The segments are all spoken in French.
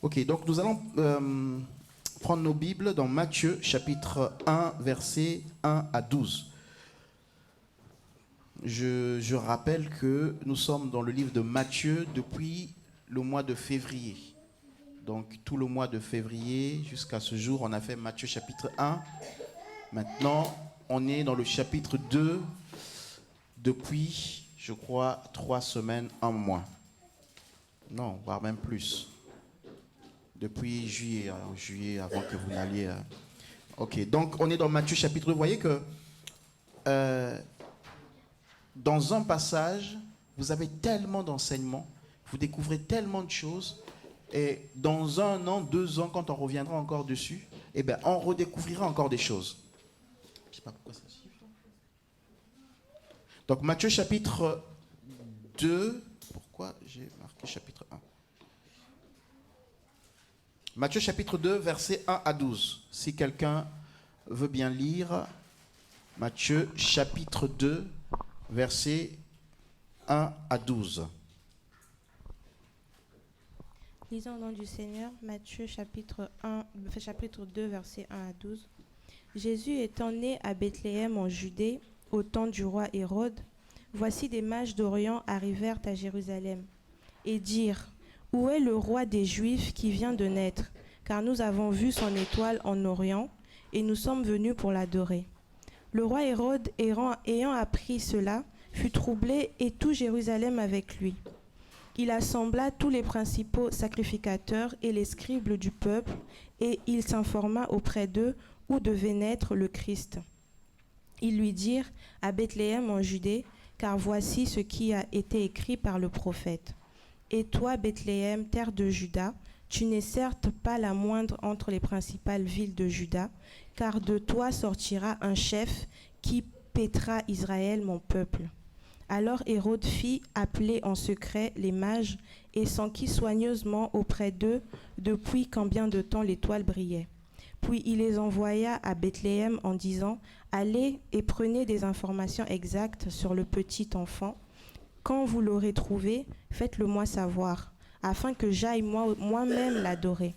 Ok, donc nous allons prendre nos Bibles dans Matthieu chapitre 1, versets 1 à 12. Je rappelle que nous sommes dans le livre de Matthieu depuis le mois de février. Donc tout le mois de février jusqu'à ce jour, on a fait Matthieu chapitre 1. Maintenant, on est dans le chapitre 2 depuis, je crois, 3 semaines, un mois. Non, voire même plus. Depuis juillet avant que vous n'alliez... Ok, donc on est dans Matthieu chapitre 2. Vous voyez que dans un passage, vous avez tellement d'enseignements, vous découvrez tellement de choses, et dans 1 an, 2 ans, quand on reviendra encore dessus, eh bien, on redécouvrira encore des choses. Je ne sais pas pourquoi ça siffle. Donc Matthieu chapitre 2, pourquoi j'ai marqué chapitre 1? Matthieu chapitre 2, versets 1 à 12. Si quelqu'un veut bien lire, Matthieu chapitre 2, versets 1 à 12. Lisons au nom du Seigneur, Matthieu chapitre 2, versets 1 à 12. Jésus étant né à Bethléem en Judée, au temps du roi Hérode, voici des mages d'Orient arrivèrent à Jérusalem et dirent : Où est le roi des Juifs qui vient de naître ? Car nous avons vu son étoile en Orient et nous sommes venus pour l'adorer. Le roi Hérode, ayant appris cela, fut troublé et tout Jérusalem avec lui. Il assembla tous les principaux sacrificateurs et les scribes du peuple, et il s'informa auprès d'eux où devait naître le Christ. Ils lui dirent : à Bethléem en Judée, car voici ce qui a été écrit par le prophète. Et toi, Bethléem, terre de Juda, tu n'es certes pas la moindre entre les principales villes de Juda, car de toi sortira un chef qui paîtra Israël, mon peuple. Alors Hérode fit appeler en secret les mages et s'enquit soigneusement auprès d'eux depuis combien de temps l'étoile brillait. Puis il les envoya à Bethléem en disant : Allez et prenez des informations exactes sur le petit enfant. Quand vous l'aurez trouvé, faites-le moi savoir, afin que j'aille moi-même l'adorer.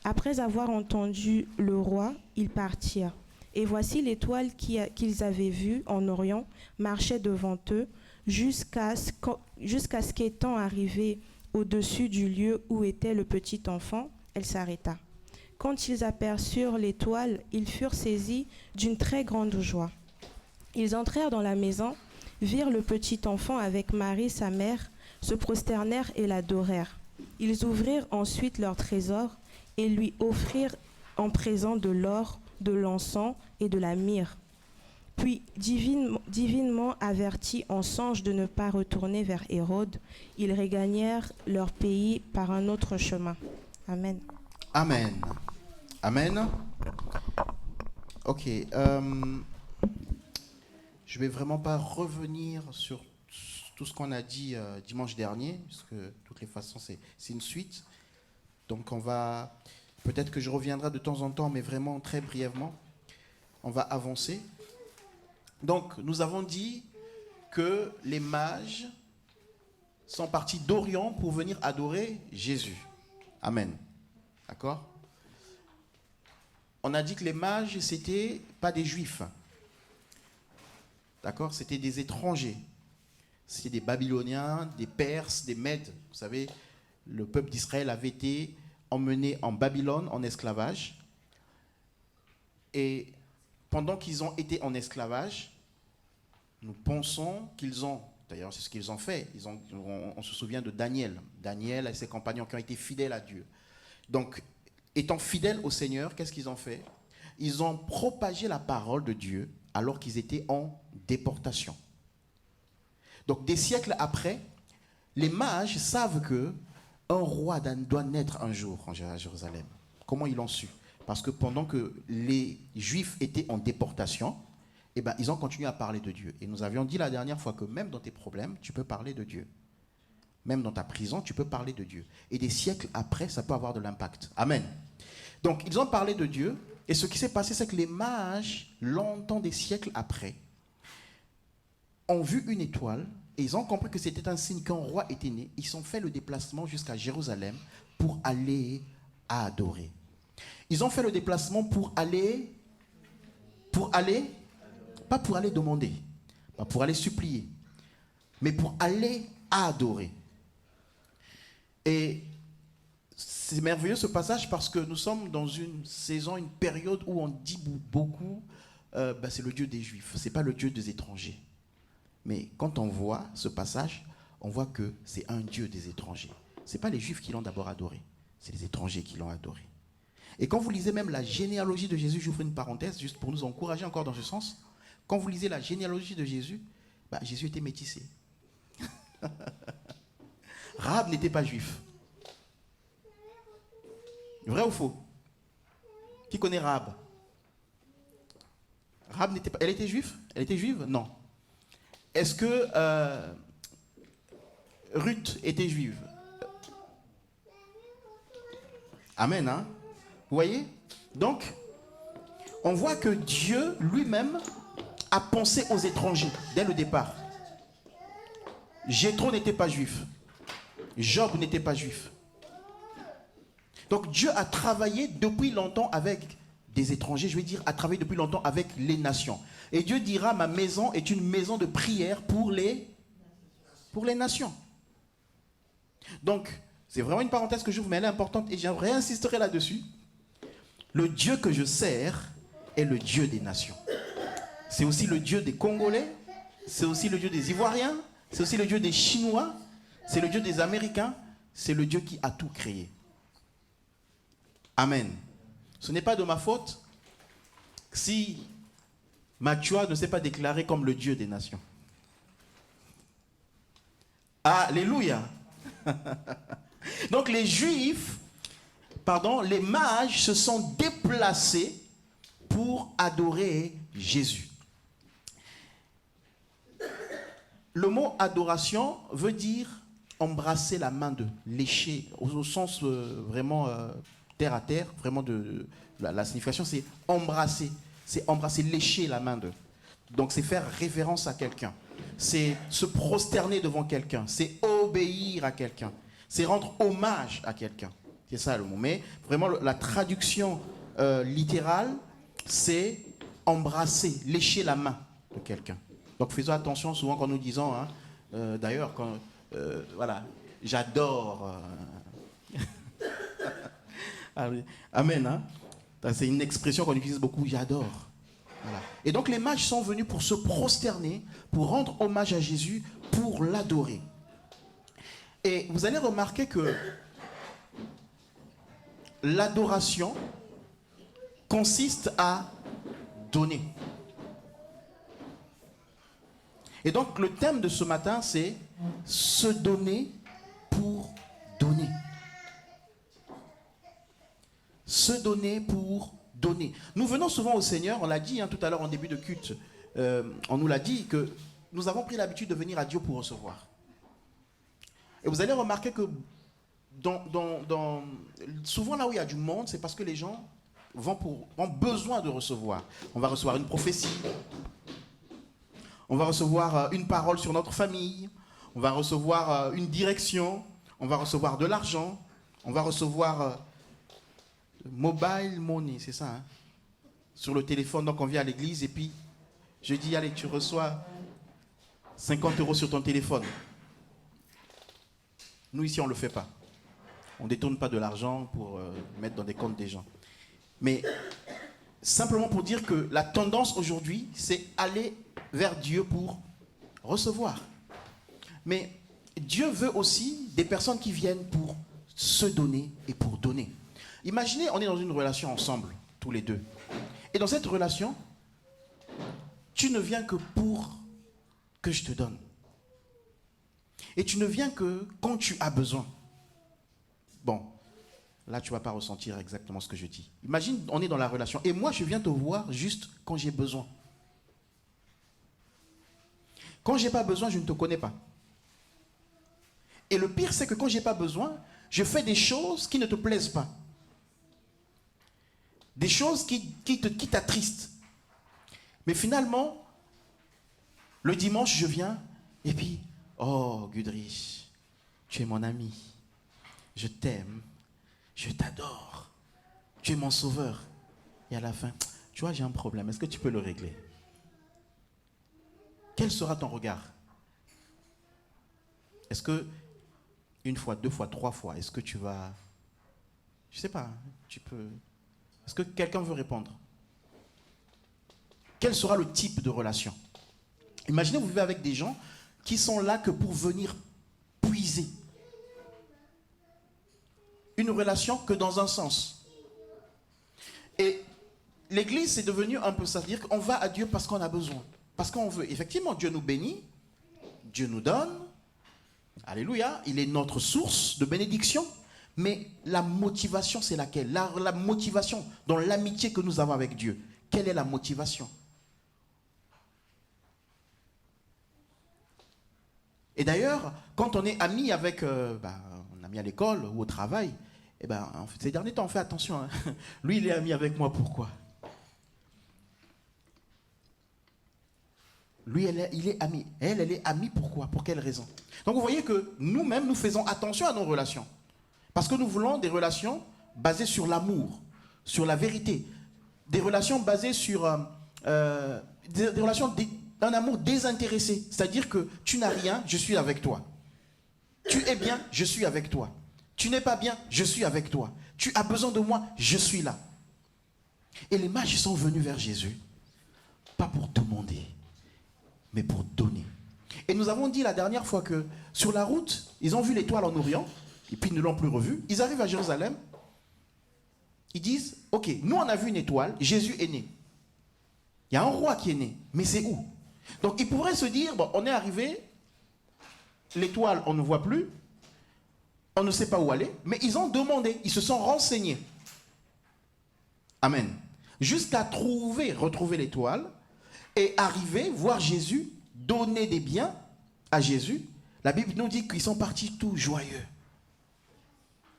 Après avoir entendu le roi, ils partirent. Et voici l'étoile qu'ils avaient vue en Orient marchait devant eux, jusqu'à ce qu'étant arrivée au-dessus du lieu où était le petit enfant, elle s'arrêta. Quand ils aperçurent l'étoile, ils furent saisis d'une très grande joie. Ils entrèrent dans la maison, virent le petit enfant avec Marie, sa mère, se prosternèrent et l'adorèrent. Ils ouvrirent ensuite leur trésor et lui offrirent en présent de l'or, de l'encens et de la myrrhe. Puis, divinement avertis en songe de ne pas retourner vers Hérode, ils regagnèrent leur pays par un autre chemin. Amen. Amen. Amen. Ok. Je ne vais vraiment pas revenir sur tout ce qu'on a dit dimanche dernier, parce que de toutes les façons, c'est une suite. Donc, peut-être que je reviendrai de temps en temps, mais vraiment très brièvement. On va avancer. Donc, nous avons dit que les mages sont partis d'Orient pour venir adorer Jésus. Amen. D'accord ? On a dit que les mages, c'était pas des juifs. D'accord ? C'était des étrangers. C'était des Babyloniens, des Perses, des Mèdes. Vous savez, le peuple d'Israël avait été emmené en Babylone en esclavage. Et pendant qu'ils ont été en esclavage, nous pensons qu'ils ont, d'ailleurs c'est ce qu'ils ont fait, on se souvient de Daniel et ses compagnons qui ont été fidèles à Dieu. Donc, étant fidèles au Seigneur, qu'est-ce qu'ils ont fait ? Ils ont propagé la parole de Dieu alors qu'ils étaient en déportation. Donc, des siècles après, les mages savent que un roi doit naître un jour à Jérusalem. Comment ils l'ont su ? Parce que pendant que les Juifs étaient en déportation, eh ben, ils ont continué à parler de Dieu. Et nous avions dit la dernière fois que même dans tes problèmes, tu peux parler de Dieu. Même dans ta prison, tu peux parler de Dieu. Et des siècles après, ça peut avoir de l'impact. Amen. Donc, ils ont parlé de Dieu. Et ce qui s'est passé, c'est que les mages, longtemps des siècles après, ont vu une étoile et ils ont compris que c'était un signe qu'un roi était né. Ils ont fait le déplacement jusqu'à Jérusalem pour aller adorer. Ils ont fait le déplacement pour aller, pas pour aller demander, pas pour aller supplier, mais pour aller adorer. Et c'est merveilleux ce passage parce que nous sommes dans une saison, une période où on dit beaucoup, c'est le Dieu des Juifs, c'est pas le Dieu des étrangers. Mais quand on voit ce passage, on voit que c'est un Dieu des étrangers. C'est pas les Juifs qui l'ont d'abord adoré, c'est les étrangers qui l'ont adoré. Et quand vous lisez même la généalogie de Jésus, j'ouvre une parenthèse juste pour nous encourager encore dans ce sens. Quand vous lisez la généalogie de Jésus, Jésus était métissé. Rahab n'était pas juif. Vrai ou faux? Qui connaît Rahab? Rahab n'était pas. Elle était juive? Elle était juive? Non. Est-ce que Ruth était juive? Amen, hein? Vous voyez? Donc, on voit que Dieu lui-même a pensé aux étrangers dès le départ. Jéthro n'était pas juif. Job n'était pas juif. Donc Dieu a travaillé depuis longtemps avec des étrangers, je vais dire, a travaillé depuis longtemps avec les nations. Et Dieu dira, ma maison est une maison de prière pour les nations. Donc, c'est vraiment une parenthèse que j'ouvre, mais elle est importante et j'aimerais insister là-dessus. Le Dieu que je sers est le Dieu des nations. C'est aussi le Dieu des Congolais, c'est aussi le Dieu des Ivoiriens, c'est aussi le Dieu des Chinois, c'est le Dieu des Américains, c'est le Dieu qui a tout créé. Amen. Ce n'est pas de ma faute si Matthieu ne s'est pas déclaré comme le Dieu des nations. Alléluia. Donc les Juifs, les mages se sont déplacés pour adorer Jésus. Le mot adoration veut dire embrasser la main de, lécher, au sens vraiment terre à terre, vraiment la signification c'est embrasser, lécher la main de. Donc c'est faire révérence à quelqu'un, c'est se prosterner devant quelqu'un, c'est obéir à quelqu'un, c'est rendre hommage à quelqu'un. C'est ça le mot. Mais vraiment la traduction littérale, c'est embrasser, lécher la main de quelqu'un. Donc faisons attention souvent quand nous disons, d'ailleurs, voilà, j'adore. Amen. Hein? C'est une expression qu'on utilise beaucoup, j'adore. Voilà. Et donc les mages sont venus pour se prosterner, pour rendre hommage à Jésus, pour l'adorer. Et vous allez remarquer que l'adoration consiste à donner. Et donc le thème de ce matin, c'est se donner pour donner. Se donner pour donner. Nous venons souvent au Seigneur, on l'a dit tout à l'heure en début de culte, on nous l'a dit que nous avons pris l'habitude de venir à Dieu pour recevoir. Et vous allez remarquer que souvent là où il y a du monde, c'est parce que les gens ont besoin de recevoir. On va recevoir une prophétie, on va recevoir une parole sur notre famille, on va recevoir une direction, on va recevoir de l'argent, on va recevoir mobile money, c'est ça, hein? Sur le téléphone. Donc on vient à l'église et puis je dis, allez, tu reçois 50 € sur ton téléphone. Nous ici on ne le fait pas. On ne détourne pas de l'argent pour mettre dans des comptes des gens. Mais simplement pour dire que la tendance aujourd'hui, c'est aller vers Dieu pour recevoir. Mais Dieu veut aussi des personnes qui viennent pour se donner et pour donner. Imaginez, on est dans une relation ensemble, tous les deux. Et dans cette relation, tu ne viens que pour que je te donne. Et tu ne viens que quand tu as besoin. Bon, là tu ne vas pas ressentir exactement ce que je dis. Imagine, on est dans la relation. Et moi, je viens te voir juste quand j'ai besoin. Quand je n'ai pas besoin, je ne te connais pas. Et le pire, c'est que quand je n'ai pas besoin, je fais des choses qui ne te plaisent pas. Des choses qui t'attristent. Mais finalement, le dimanche, je viens et puis, Oh, Gudrich, tu es mon ami. Je t'aime. Je t'adore. Tu es mon sauveur. Et à la fin, tu vois, j'ai un problème. Est-ce que tu peux le régler? Quel sera ton regard? Est-ce que une fois, deux fois, trois fois, est-ce que tu vas... Je ne sais pas, tu peux... Est-ce que quelqu'un veut répondre? Quel sera le type de relation? Imaginez, vous vivez avec des gens qui sont là que pour venir puiser. Une relation que dans un sens. Et l'église, c'est devenu un peu ça. C'est-à-dire qu'on va à Dieu parce qu'on a besoin. Parce qu'on veut. Effectivement, Dieu nous bénit. Dieu nous donne. Alléluia. Il est notre source de bénédiction. Mais la motivation, c'est laquelle? La motivation dans l'amitié que nous avons avec Dieu. Quelle est la motivation? Et d'ailleurs, quand on est ami avec un ami à l'école ou au travail, ces derniers temps, on fait attention. Hein. Lui, il est ami avec moi, pourquoi? Lui, il est ami. Elle est amie, pourquoi? Pour quelle raison? Donc vous voyez que nous-mêmes, nous faisons attention à nos relations. Parce que nous voulons des relations basées sur l'amour, sur la vérité. Des relations basées sur des relations d'un amour désintéressé. C'est-à-dire que tu n'as rien, je suis avec toi. Tu es bien, je suis avec toi. Tu n'es pas bien, je suis avec toi. Tu as besoin de moi, je suis là. Et les mages sont venus vers Jésus, pas pour demander, mais pour donner. Et nous avons dit la dernière fois que sur la route, ils ont vu l'étoile en Orient, et puis ils ne l'ont plus revue. Ils arrivent à Jérusalem, ils disent, ok, nous on a vu une étoile, Jésus est né. Il y a un roi qui est né, mais c'est où? Donc ils pourraient se dire, bon, on est arrivé, l'étoile on ne voit plus, on ne sait pas où aller, mais ils ont demandé, ils se sont renseignés. Amen. Jusqu'à retrouver l'étoile, et arriver, voir Jésus, donner des biens à Jésus. La Bible nous dit qu'ils sont partis tous joyeux.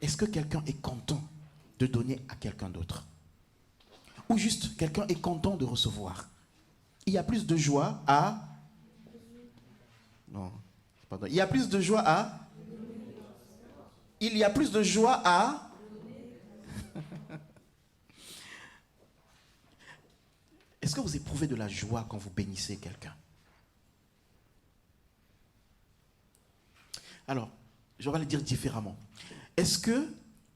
Est-ce que quelqu'un est content de donner à quelqu'un d'autre? Ou juste quelqu'un est content de recevoir? Il y a plus de joie à... Non, pardon. Il y a plus de joie à... Il y a plus de joie à... Est-ce que vous éprouvez de la joie quand vous bénissez quelqu'un? Alors, je vais le dire différemment. Est-ce que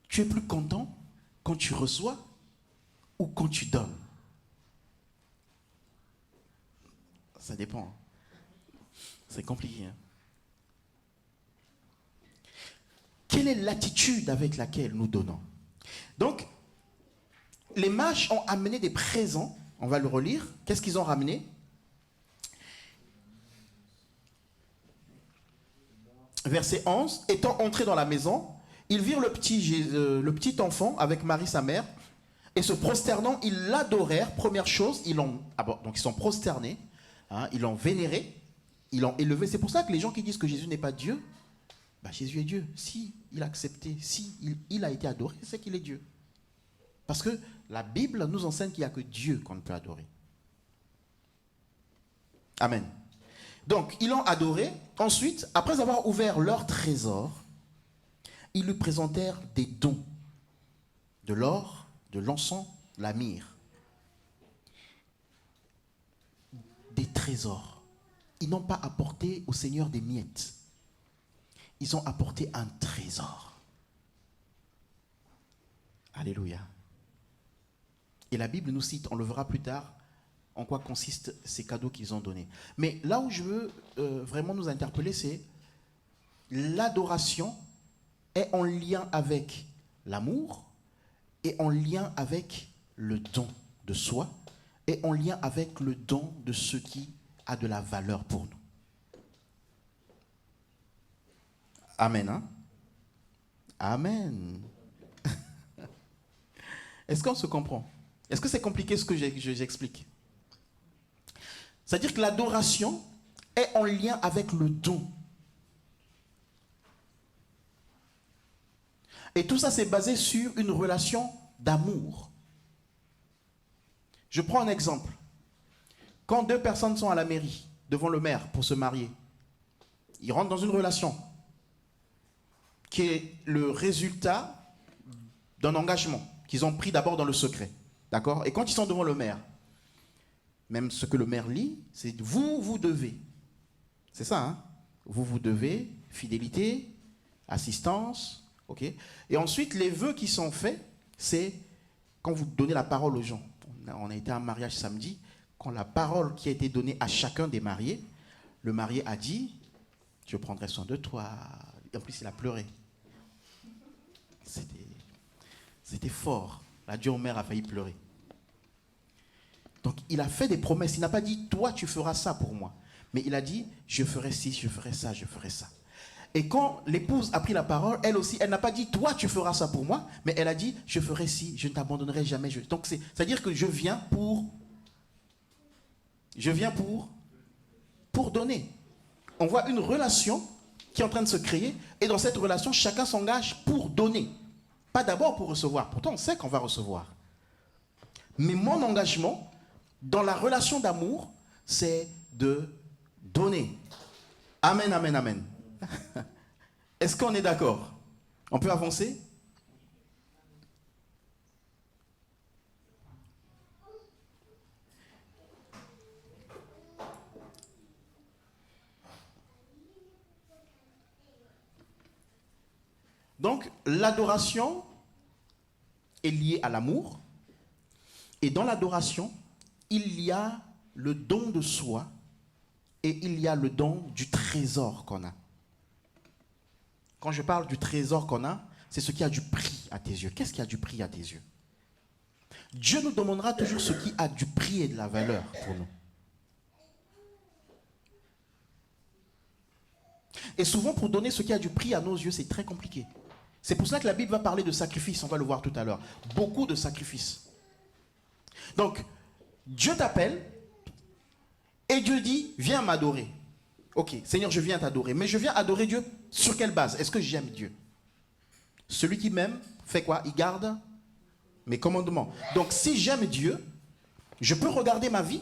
tu es plus content quand tu reçois ou quand tu donnes? Ça dépend. C'est compliqué. Hein? Quelle est l'attitude avec laquelle nous donnons? Donc, les mages ont amené des présents. On va le relire. Qu'est-ce qu'ils ont ramené? Verset 11. Étant entrés dans la maison, ils virent le petit enfant avec Marie sa mère, et se prosternant, ils l'adorèrent. Première chose, donc ils sont prosternés, hein, ils l'ont vénéré, ils l'ont élevé. C'est pour ça que les gens qui disent que Jésus n'est pas Dieu, Jésus est Dieu. Si il a accepté, si il a été adoré, c'est qu'il est Dieu. Parce que la Bible nous enseigne qu'il n'y a que Dieu qu'on peut adorer. Amen. Donc, ils l'ont adoré. Ensuite, après avoir ouvert leur trésor, ils lui présentèrent des dons. De l'or, de l'encens, la myrrhe. Des trésors. Ils n'ont pas apporté au Seigneur des miettes. Ils ont apporté un trésor. Alléluia. Et la Bible nous cite, on le verra plus tard, en quoi consistent ces cadeaux qu'ils ont donnés. Mais là où je veux vraiment nous interpeller, c'est l'adoration est en lien avec l'amour et en lien avec le don de soi et en lien avec le don de ce qui a de la valeur pour nous. Amen. Hein? Amen. Est-ce qu'on se comprend? Est-ce que c'est compliqué ce que j'explique? C'est-à-dire que l'adoration est en lien avec le don. Et tout ça, c'est basé sur une relation d'amour. Je prends un exemple. Quand deux personnes sont à la mairie, devant le maire, pour se marier, Ils rentrent dans une relation qui est le résultat d'un engagement qu'ils ont pris d'abord dans le secret. D'accord? Et quand ils sont devant le maire, même ce que le maire lit, c'est vous devez. C'est ça, hein? Vous devez, fidélité, assistance, ok? Et ensuite, les vœux qui sont faits, c'est quand vous donnez la parole aux gens. On a été à un mariage samedi, quand la parole qui a été donnée à chacun des mariés, le marié a dit, je prendrai soin de toi. Et en plus, il a pleuré. C'était fort. La Dieu mère a failli pleurer. Donc, il a fait des promesses. Il n'a pas dit, toi, tu feras ça pour moi. Mais il a dit, je ferai ci, je ferai ça, je ferai ça. Et quand l'épouse a pris la parole, elle aussi, elle n'a pas dit, toi, tu feras ça pour moi. Mais elle a dit, je ferai ci, je ne t'abandonnerai jamais. Donc, c'est-à-dire que je viens pour donner. On voit une relation qui est en train de se créer. Et dans cette relation, chacun s'engage pour donner. Pas d'abord pour recevoir. Pourtant, on sait qu'on va recevoir. Mais mon engagement, dans la relation d'amour, c'est de donner. Amen, amen, amen. Est-ce qu'on est d'accord? On peut avancer? Donc, l'adoration est liée à l'amour. Et dans l'adoration, il y a le don de soi et il y a le don du trésor qu'on a. Quand je parle du trésor qu'on a, c'est ce qui a du prix à tes yeux. Qu'est-ce qui a du prix à tes yeux? Dieu nous demandera toujours ce qui a du prix et de la valeur pour nous. Et souvent, pour donner ce qui a du prix à nos yeux, c'est très compliqué. C'est pour ça que la Bible va parler de sacrifices, on va le voir tout à l'heure. Beaucoup de sacrifices. Donc, Dieu t'appelle et Dieu dit, viens m'adorer. Ok, Seigneur, je viens t'adorer. Mais je viens adorer Dieu sur quelle base? Est-ce que j'aime Dieu? Celui qui m'aime fait quoi? Il garde mes commandements. Donc, si j'aime Dieu, je peux regarder ma vie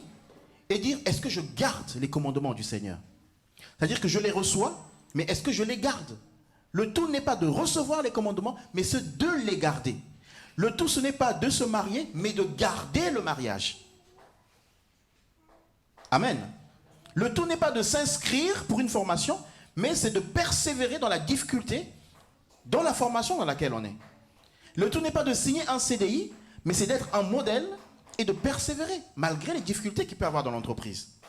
et dire, est-ce que je garde les commandements du Seigneur? C'est-à-dire que je les reçois, mais est-ce que je les garde? Le tout n'est pas de recevoir les commandements, mais c'est de les garder. Le tout, ce n'est pas de se marier, mais de garder le mariage. Amen. Le tout n'est pas de s'inscrire pour une formation, mais c'est de persévérer dans la difficulté, dans la formation dans laquelle on est. Le tout n'est pas de signer un CDI, mais c'est d'être un modèle et de persévérer, malgré les difficultés qu'il peut y avoir dans l'entreprise.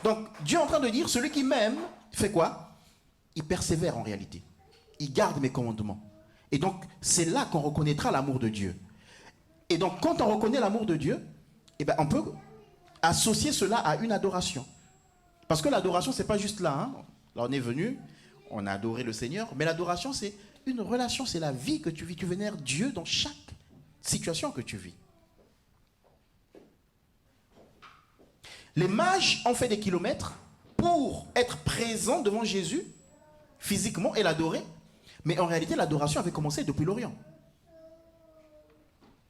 Donc, Dieu est en train de dire, celui qui m'aime, fait quoi? Il persévère en réalité. Il garde mes commandements. Et donc, c'est là qu'on reconnaîtra l'amour de Dieu. Et donc, quand on reconnaît l'amour de Dieu, eh ben, on peut associer cela à une adoration. Parce que l'adoration, ce n'est pas juste là. Hein. Là, on est venu, on a adoré le Seigneur. Mais l'adoration, c'est une relation, c'est la vie que tu vis. Tu vénères Dieu dans chaque situation que tu vis. Les mages ont fait des kilomètres pour être présents devant Jésus, physiquement, et l'adorer. Mais en réalité, l'adoration avait commencé depuis l'Orient.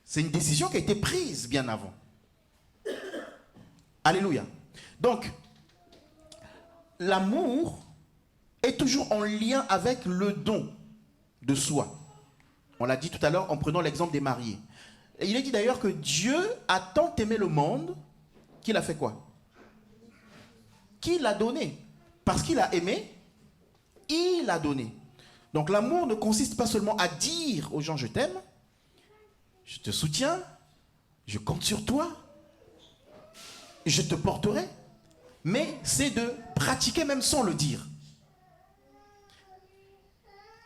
C'est une décision qui a été prise bien avant. Alléluia. Donc, l'amour est toujours en lien avec le don de soi. On l'a dit tout à l'heure en prenant l'exemple des mariés. Et il est dit d'ailleurs que Dieu a tant aimé le monde qu'il a fait quoi? Qu'il a donné. Parce qu'il a aimé, il a donné. Donc l'amour ne consiste pas seulement à dire aux gens je t'aime, je te soutiens, je compte sur toi, je te porterai, mais c'est de pratiquer même sans le dire.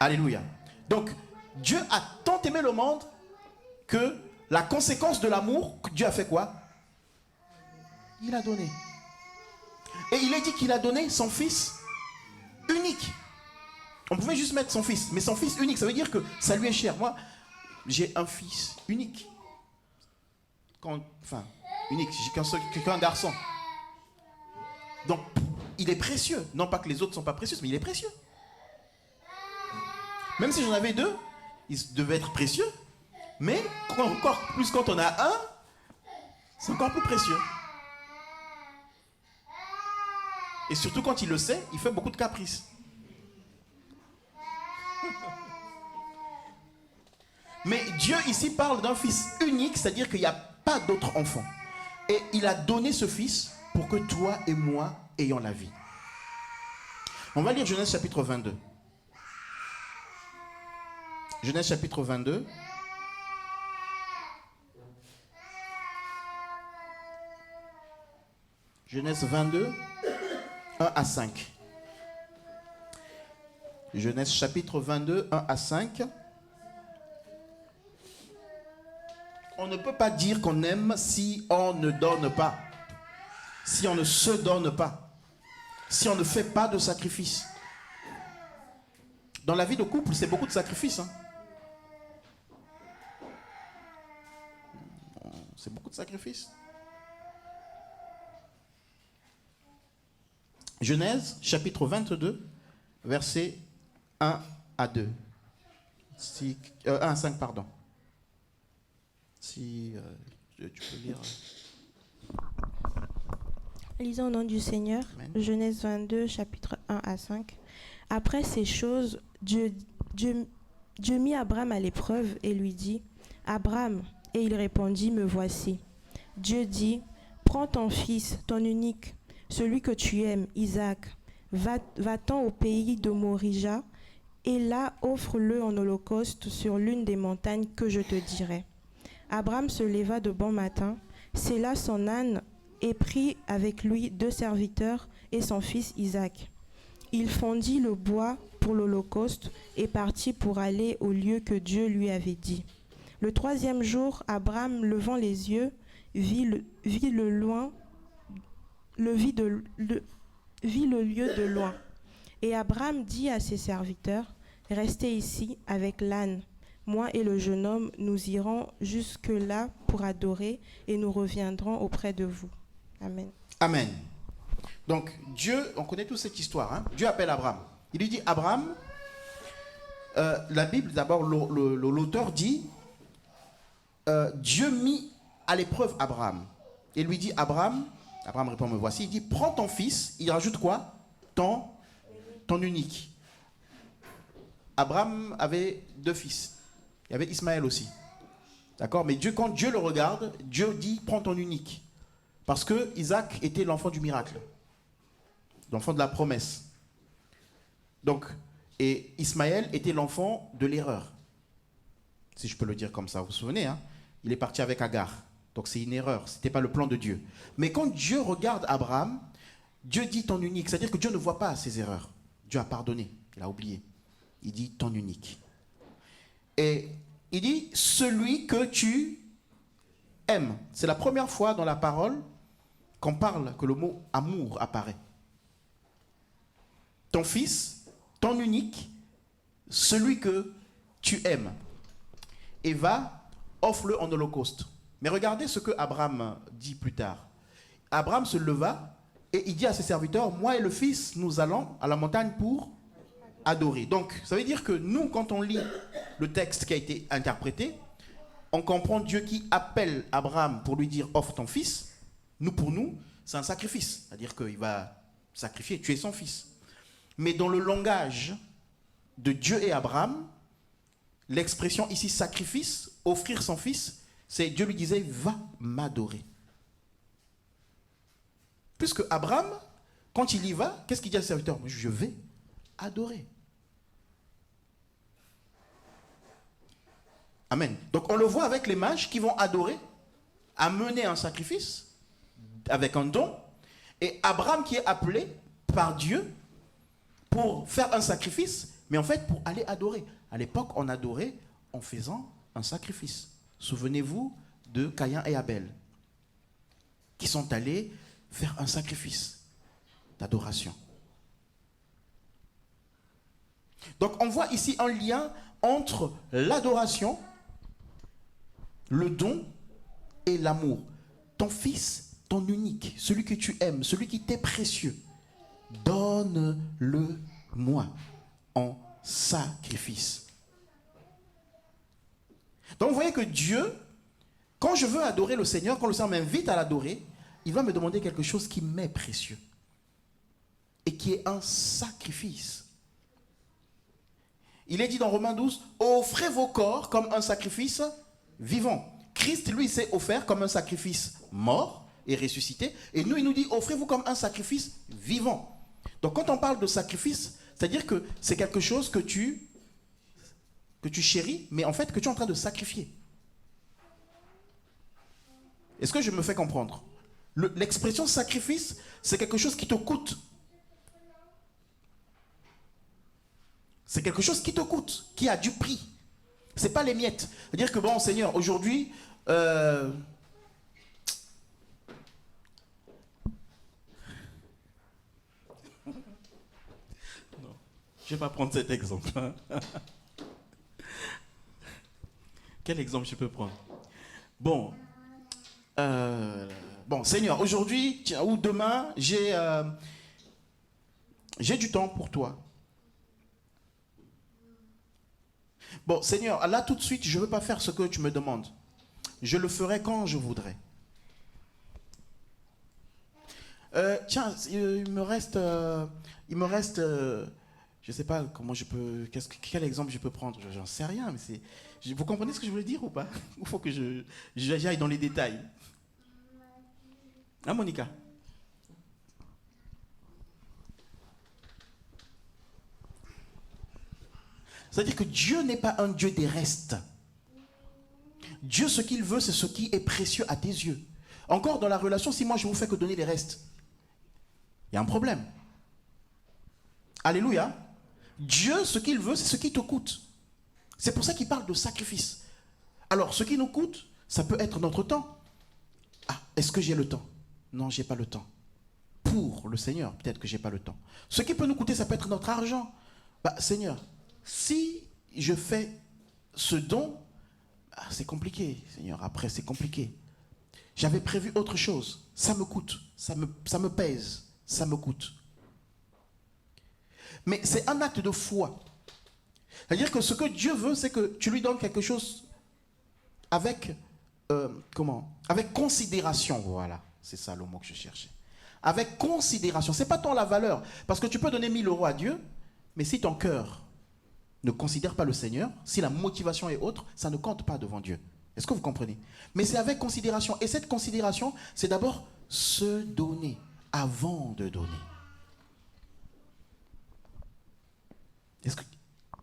Alléluia. Donc Dieu a tant aimé le monde que la conséquence de l'amour, Dieu a fait quoi? Il a donné. Et il est dit qu'il a donné son fils unique. On pouvait juste mettre son fils, mais son fils unique, ça veut dire que ça lui est cher. Moi, j'ai un fils unique. Unique, j'ai qu'un garçon. Donc, il est précieux. Non pas que les autres ne sont pas précieux, mais il est précieux. Même si j'en avais deux, ils devaient être précieux. Mais encore plus quand on a un, c'est encore plus précieux. Et surtout quand il le sait, il fait beaucoup de caprices. Mais Dieu ici parle d'un fils unique, c'est-à-dire qu'il n'y a pas d'autre enfant. Et il a donné ce fils pour que toi et moi ayons la vie. On va lire Genèse chapitre 22. Genèse chapitre 22. Genèse 22, 1 à 5. Genèse chapitre 22, 1 à 5. On ne peut pas dire qu'on aime si on ne donne pas. Si on ne se donne pas. Si on ne fait pas de sacrifice. Dans la vie de couple, c'est beaucoup de sacrifices. C'est beaucoup de sacrifices. Genèse, chapitre 22, versets 1 à 2. 1 à 5, pardon. Si tu peux lire. Lisons au nom du Seigneur. Amen. Genèse 22, chapitre 1 à 5. Après ces choses, Dieu mit Abraham à l'épreuve et lui dit, « Abraham » et il répondit, « Me voici. » Dieu dit, « Prends ton fils, ton unique, celui que tu aimes, Isaac, va-t'en au pays de Morija, et là offre-le en holocauste sur l'une des montagnes que je te dirai. » Abraham se leva de bon matin, sella son âne et prit avec lui 2 serviteurs et son fils Isaac. Il fondit le bois pour l'holocauste et partit pour aller au lieu que Dieu lui avait dit. Le 3e jour, Abraham, levant les yeux, vit le lieu de loin. Et Abraham dit à ses serviteurs, « Restez ici avec l'âne. Moi et le jeune homme, nous irons jusque-là pour adorer et nous reviendrons auprès de vous. » Amen. Amen. Donc, Dieu, on connaît toute cette histoire. Dieu appelle Abraham. Il lui dit, Abraham, la Bible, d'abord, l'auteur dit, Dieu mit à l'épreuve Abraham. Et lui dit, Abraham répond, me voici. Il dit, prends ton fils. Il rajoute quoi? Ton unique. Abraham avait 2 fils. Il y avait Ismaël aussi. D'accord? Mais quand Dieu le regarde, Dieu dit, prends ton unique. Parce que Isaac était l'enfant du miracle. L'enfant de la promesse. Donc, et Ismaël était l'enfant de l'erreur. Si je peux le dire comme ça, vous vous souvenez, il est parti avec Agar. Donc c'est une erreur, ce n'était pas le plan de Dieu. Mais quand Dieu regarde Abraham, Dieu dit ton unique. C'est-à-dire que Dieu ne voit pas ses erreurs. Dieu a pardonné, il a oublié. Il dit ton unique. Et il dit celui que tu aimes. C'est la première fois dans la parole qu'on parle que le mot amour apparaît. Ton fils, ton unique, celui que tu aimes. Et va, offre-le en holocauste. Mais regardez ce que Abraham dit plus tard. Abraham se leva et il dit à ses serviteurs, moi et le fils, nous allons à la montagne pour adorer. Donc, ça veut dire que nous, quand on lit le texte qui a été interprété, on comprend Dieu qui appelle Abraham pour lui dire, offre ton fils. Nous, pour nous, c'est un sacrifice. C'est-à-dire qu'il va sacrifier, tuer son fils. Mais dans le langage de Dieu et Abraham, l'expression ici sacrifice, offrir son fils, c'est Dieu lui disait, va m'adorer. Puisque Abraham, quand il y va, qu'est-ce qu'il dit à ses serviteurs? Je vais adorer. Amen. Donc on le voit avec les mages qui vont adorer, amener un sacrifice avec un don. Et Abraham qui est appelé par Dieu pour faire un sacrifice, mais en fait pour aller adorer. À l'époque, on adorait en faisant un sacrifice. Souvenez-vous de Caïn et Abel, qui sont allés faire un sacrifice d'adoration. Donc on voit ici un lien entre l'adoration, le don et l'amour. Ton fils, ton unique, celui que tu aimes, celui qui t'est précieux, donne-le moi en sacrifice. Donc vous voyez que Dieu, quand je veux adorer le Seigneur, quand le Seigneur m'invite à l'adorer, il va me demander quelque chose qui m'est précieux. et qui est un sacrifice. Il est dit dans Romains 12, offrez vos corps comme un sacrifice vivant. Christ, lui, s'est offert comme un sacrifice mort et ressuscité. Et nous, il nous dit, offrez-vous comme un sacrifice vivant. Donc, quand on parle de sacrifice, c'est-à-dire que c'est quelque chose que tu chéris, mais en fait que tu es en train de sacrifier. Est-ce que je me fais comprendre? L'expression sacrifice, c'est quelque chose qui te coûte. C'est quelque chose qui te coûte, qui a du prix. Ce n'est pas les miettes. C'est-à-dire que, bon, Seigneur, aujourd'hui, non, je ne vais pas prendre cet exemple. Quel exemple je peux prendre? Bon, Seigneur, aujourd'hui ou demain, j'ai du temps pour toi. Bon, Seigneur, là tout de suite, je ne veux pas faire ce que tu me demandes. Je le ferai quand je voudrais. Tiens, il me reste, je ne sais pas comment je peux, quel exemple je peux prendre, j'en sais rien, mais vous comprenez ce que je voulais dire ou pas? Il faut que j'aille dans les détails. Hein, Monica? C'est-à-dire que Dieu n'est pas un Dieu des restes. Dieu, ce qu'il veut, c'est ce qui est précieux à tes yeux. Encore dans la relation, si moi je vous fais que donner les restes, il y a un problème. Alléluia. Dieu, ce qu'il veut, c'est ce qui te coûte. C'est pour ça qu'il parle de sacrifice. Alors, ce qui nous coûte, ça peut être notre temps. Ah, est-ce que j'ai le temps? Non, je n'ai pas le temps. Pour le Seigneur, peut-être que je n'ai pas le temps. Ce qui peut nous coûter, ça peut être notre argent. Seigneur, si je fais ce don, c'est compliqué, Seigneur. Après, c'est compliqué. J'avais prévu autre chose. Ça me coûte. Ça me pèse. Ça me coûte. Mais c'est un acte de foi. C'est-à-dire que ce que Dieu veut, c'est que tu lui donnes quelque chose avec, avec considération. Voilà, c'est ça le mot que je cherchais. Avec considération. Ce n'est pas tant la valeur. Parce que tu peux donner 1000 € à Dieu, mais si ton cœur ne considère pas le Seigneur, si la motivation est autre, ça ne compte pas devant Dieu. Est-ce que vous comprenez? Mais c'est avec considération. Et cette considération, c'est d'abord se donner avant de donner.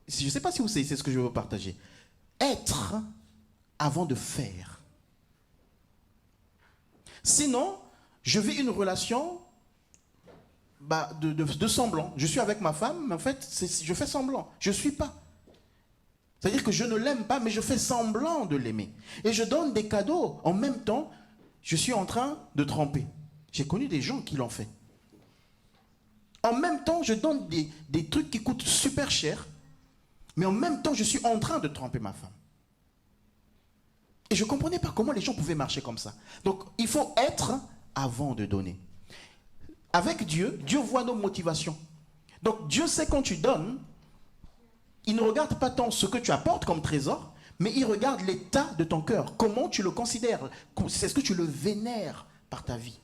Je ne sais pas si vous savez, c'est ce que je veux partager. Être avant de faire. Sinon, je vis une relation de semblant. Je suis avec ma femme, mais en fait, je fais semblant. Je ne suis pas. C'est-à-dire que je ne l'aime pas, mais je fais semblant de l'aimer. Et je donne des cadeaux. En même temps, je suis en train de tromper. J'ai connu des gens qui l'ont fait. En même temps, je donne des trucs qui coûtent super cher, mais en même temps, je suis en train de tromper ma femme. Et je ne comprenais pas comment les gens pouvaient marcher comme ça. Donc, il faut être avant de donner. Avec Dieu, Dieu voit nos motivations. Donc, Dieu sait quand tu donnes, il ne regarde pas tant ce que tu apportes comme trésor, mais il regarde l'état de ton cœur. Comment tu le considères? Est-ce que tu le vénères par ta vie?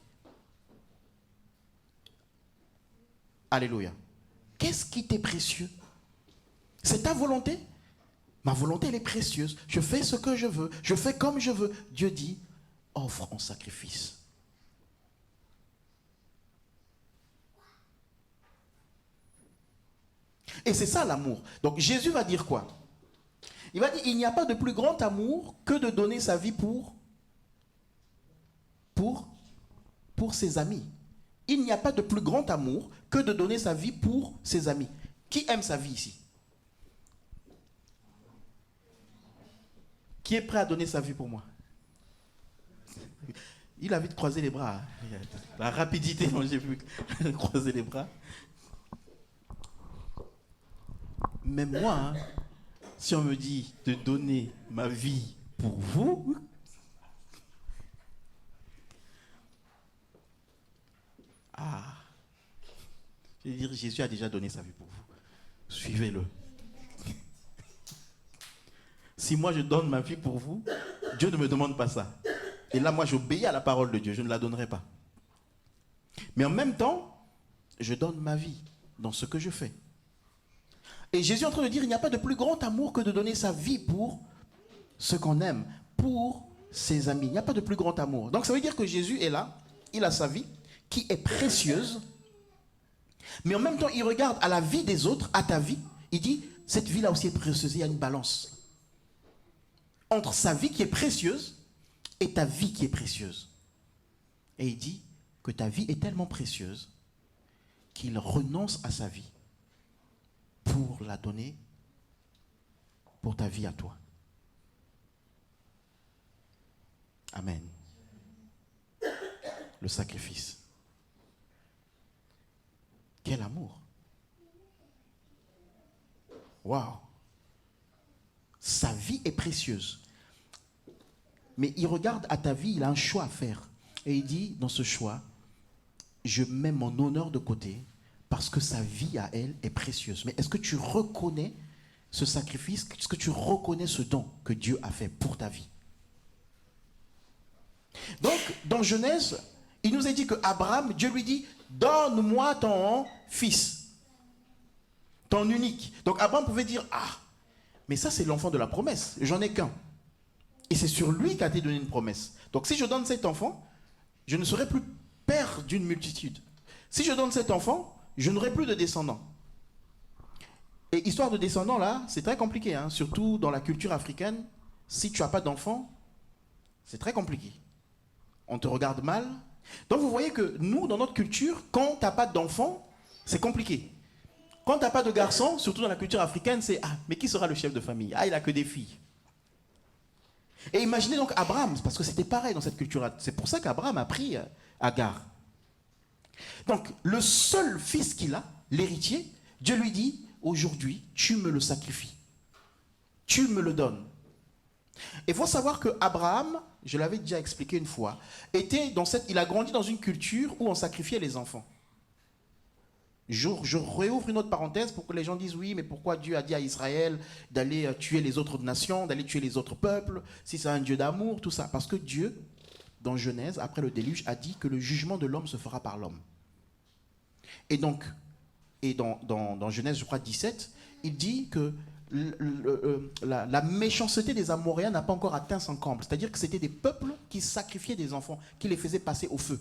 Alléluia. Qu'est-ce qui t'est précieux? C'est ta volonté? Ma volonté, elle est précieuse. Je fais ce que je veux. Je fais comme je veux. Dieu dit, offre en sacrifice. Et c'est ça l'amour. Donc Jésus va dire quoi? Il va dire, il n'y a pas de plus grand amour que de donner sa vie pour ses amis. Il n'y a pas de plus grand amour que de donner sa vie pour ses amis. Qui aime sa vie ici? Qui est prêt à donner sa vie pour moi? Il a vite croisé les bras. La rapidité dont j'ai vu croiser les bras. Même moi, si on me dit de donner ma vie pour vous, je vais dire, Jésus a déjà donné sa vie pour vous. Suivez-le. Si moi je donne ma vie pour vous, Dieu ne me demande pas ça. Et là, moi, j'obéis à la parole de Dieu. Je ne la donnerai pas. Mais en même temps, je donne ma vie dans ce que je fais. Et Jésus est en train de dire, il n'y a pas de plus grand amour que de donner sa vie pour ce qu'on aime, pour ses amis. Il n'y a pas de plus grand amour. Donc ça veut dire que Jésus est là, il a sa vie, qui est précieuse, mais en même temps, il regarde à la vie des autres, à ta vie, il dit, cette vie-là aussi est précieuse, il y a une balance entre sa vie qui est précieuse et ta vie qui est précieuse. Et il dit que ta vie est tellement précieuse qu'il renonce à sa vie pour la donner pour ta vie à toi. Amen. Le sacrifice. Quel amour. Waouh. Sa vie est précieuse. Mais il regarde à ta vie, il a un choix à faire. Et il dit, dans ce choix, je mets mon honneur de côté parce que sa vie à elle est précieuse. Mais est-ce que tu reconnais ce sacrifice? Est-ce que tu reconnais ce don que Dieu a fait pour ta vie? Donc, dans Genèse, il nous est dit qu'Abraham, Dieu lui dit, donne-moi ton fils, ton unique. Donc Abraham pouvait dire, ah, mais ça c'est l'enfant de la promesse, j'en ai qu'un. Et c'est sur lui qu'a été donné une promesse. Donc si je donne cet enfant, je ne serai plus père d'une multitude. Si je donne cet enfant, je n'aurai plus de descendants. Et histoire de descendants là, c'est très compliqué, hein, surtout dans la culture africaine. Si tu n'as pas d'enfant, c'est très compliqué. On te regarde mal. Donc vous voyez que nous, dans notre culture, quand tu n'as pas d'enfant, c'est compliqué. Quand tu n'as pas de garçon, surtout dans la culture africaine, c'est « Ah, mais qui sera le chef de famille? Ah, il n'a que des filles. » Et imaginez donc Abraham, parce que c'était pareil dans cette culture. C'est pour ça qu'Abraham a pris Agar. Donc, le seul fils qu'il a, l'héritier, Dieu lui dit « Aujourd'hui, tu me le sacrifies. Tu me le donnes. » Il faut savoir que Abraham, je l'avais déjà expliqué une fois, il a grandi dans une culture où on sacrifiait les enfants. Je réouvre une autre parenthèse pour que les gens disent oui, mais pourquoi Dieu a dit à Israël d'aller tuer les autres nations, d'aller tuer les autres peuples, si c'est un Dieu d'amour, tout ça. Parce que Dieu, dans Genèse, après le déluge, a dit que le jugement de l'homme se fera par l'homme. Et donc, dans Genèse, je crois, 17, il dit que la méchanceté des Amoréens n'a pas encore atteint son comble. C'est-à-dire que c'était des peuples qui sacrifiaient des enfants, qui les faisaient passer au feu.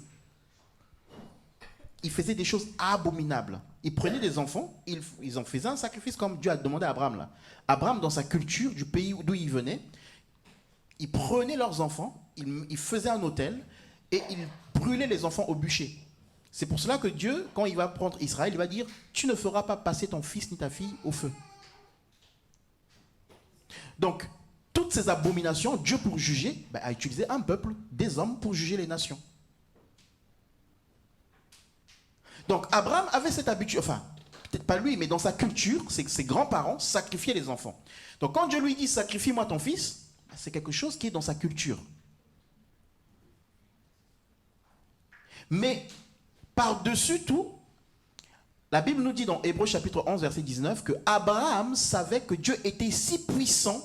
Ils faisaient des choses abominables. Ils prenaient des enfants, ils en faisaient un sacrifice comme Dieu a demandé à Abraham. Là. Abraham, dans sa culture, du pays d'où il venait, ils prenaient leurs enfants, ils faisaient un autel et ils brûlaient les enfants au bûcher. C'est pour cela que Dieu, quand il va prendre Israël, il va dire « Tu ne feras pas passer ton fils ni ta fille au feu. » Donc, toutes ces abominations, Dieu pour juger, a utilisé un peuple, des hommes pour juger les nations. Donc Abraham avait cette habitude, enfin, peut-être pas lui, mais dans sa culture, ses grands-parents sacrifiaient les enfants. Donc quand Dieu lui dit « Sacrifie-moi ton fils », c'est quelque chose qui est dans sa culture. Mais par-dessus tout, la Bible nous dit dans Hébreux chapitre 11, verset 19, que Abraham savait que Dieu était si puissant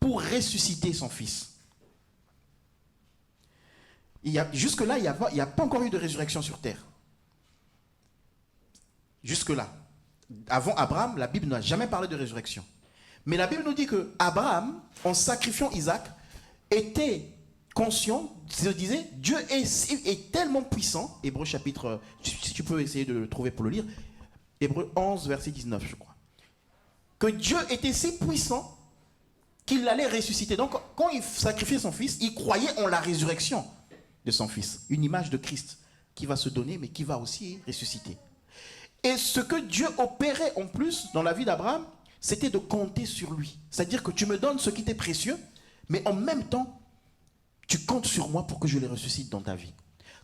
pour ressusciter son fils. Jusque-là, il n'y a pas encore eu de résurrection sur terre. Jusque-là. Avant Abraham, la Bible n'a jamais parlé de résurrection. Mais la Bible nous dit que Abraham, en sacrifiant Isaac, était conscient, se disait, Dieu est tellement puissant, Hébreux chapitre, si tu peux essayer de le trouver pour le lire, Hébreux 11, verset 19, je crois, que Dieu était si puissant qu'il allait ressusciter. Donc, quand il sacrifiait son fils, il croyait en la résurrection de son fils, une image de Christ qui va se donner, mais qui va aussi ressusciter. Et ce que Dieu opérait en plus dans la vie d'Abraham, c'était de compter sur lui. C'est-à-dire que tu me donnes ce qui t'est précieux, mais en même temps, tu comptes sur moi pour que je les ressuscite dans ta vie.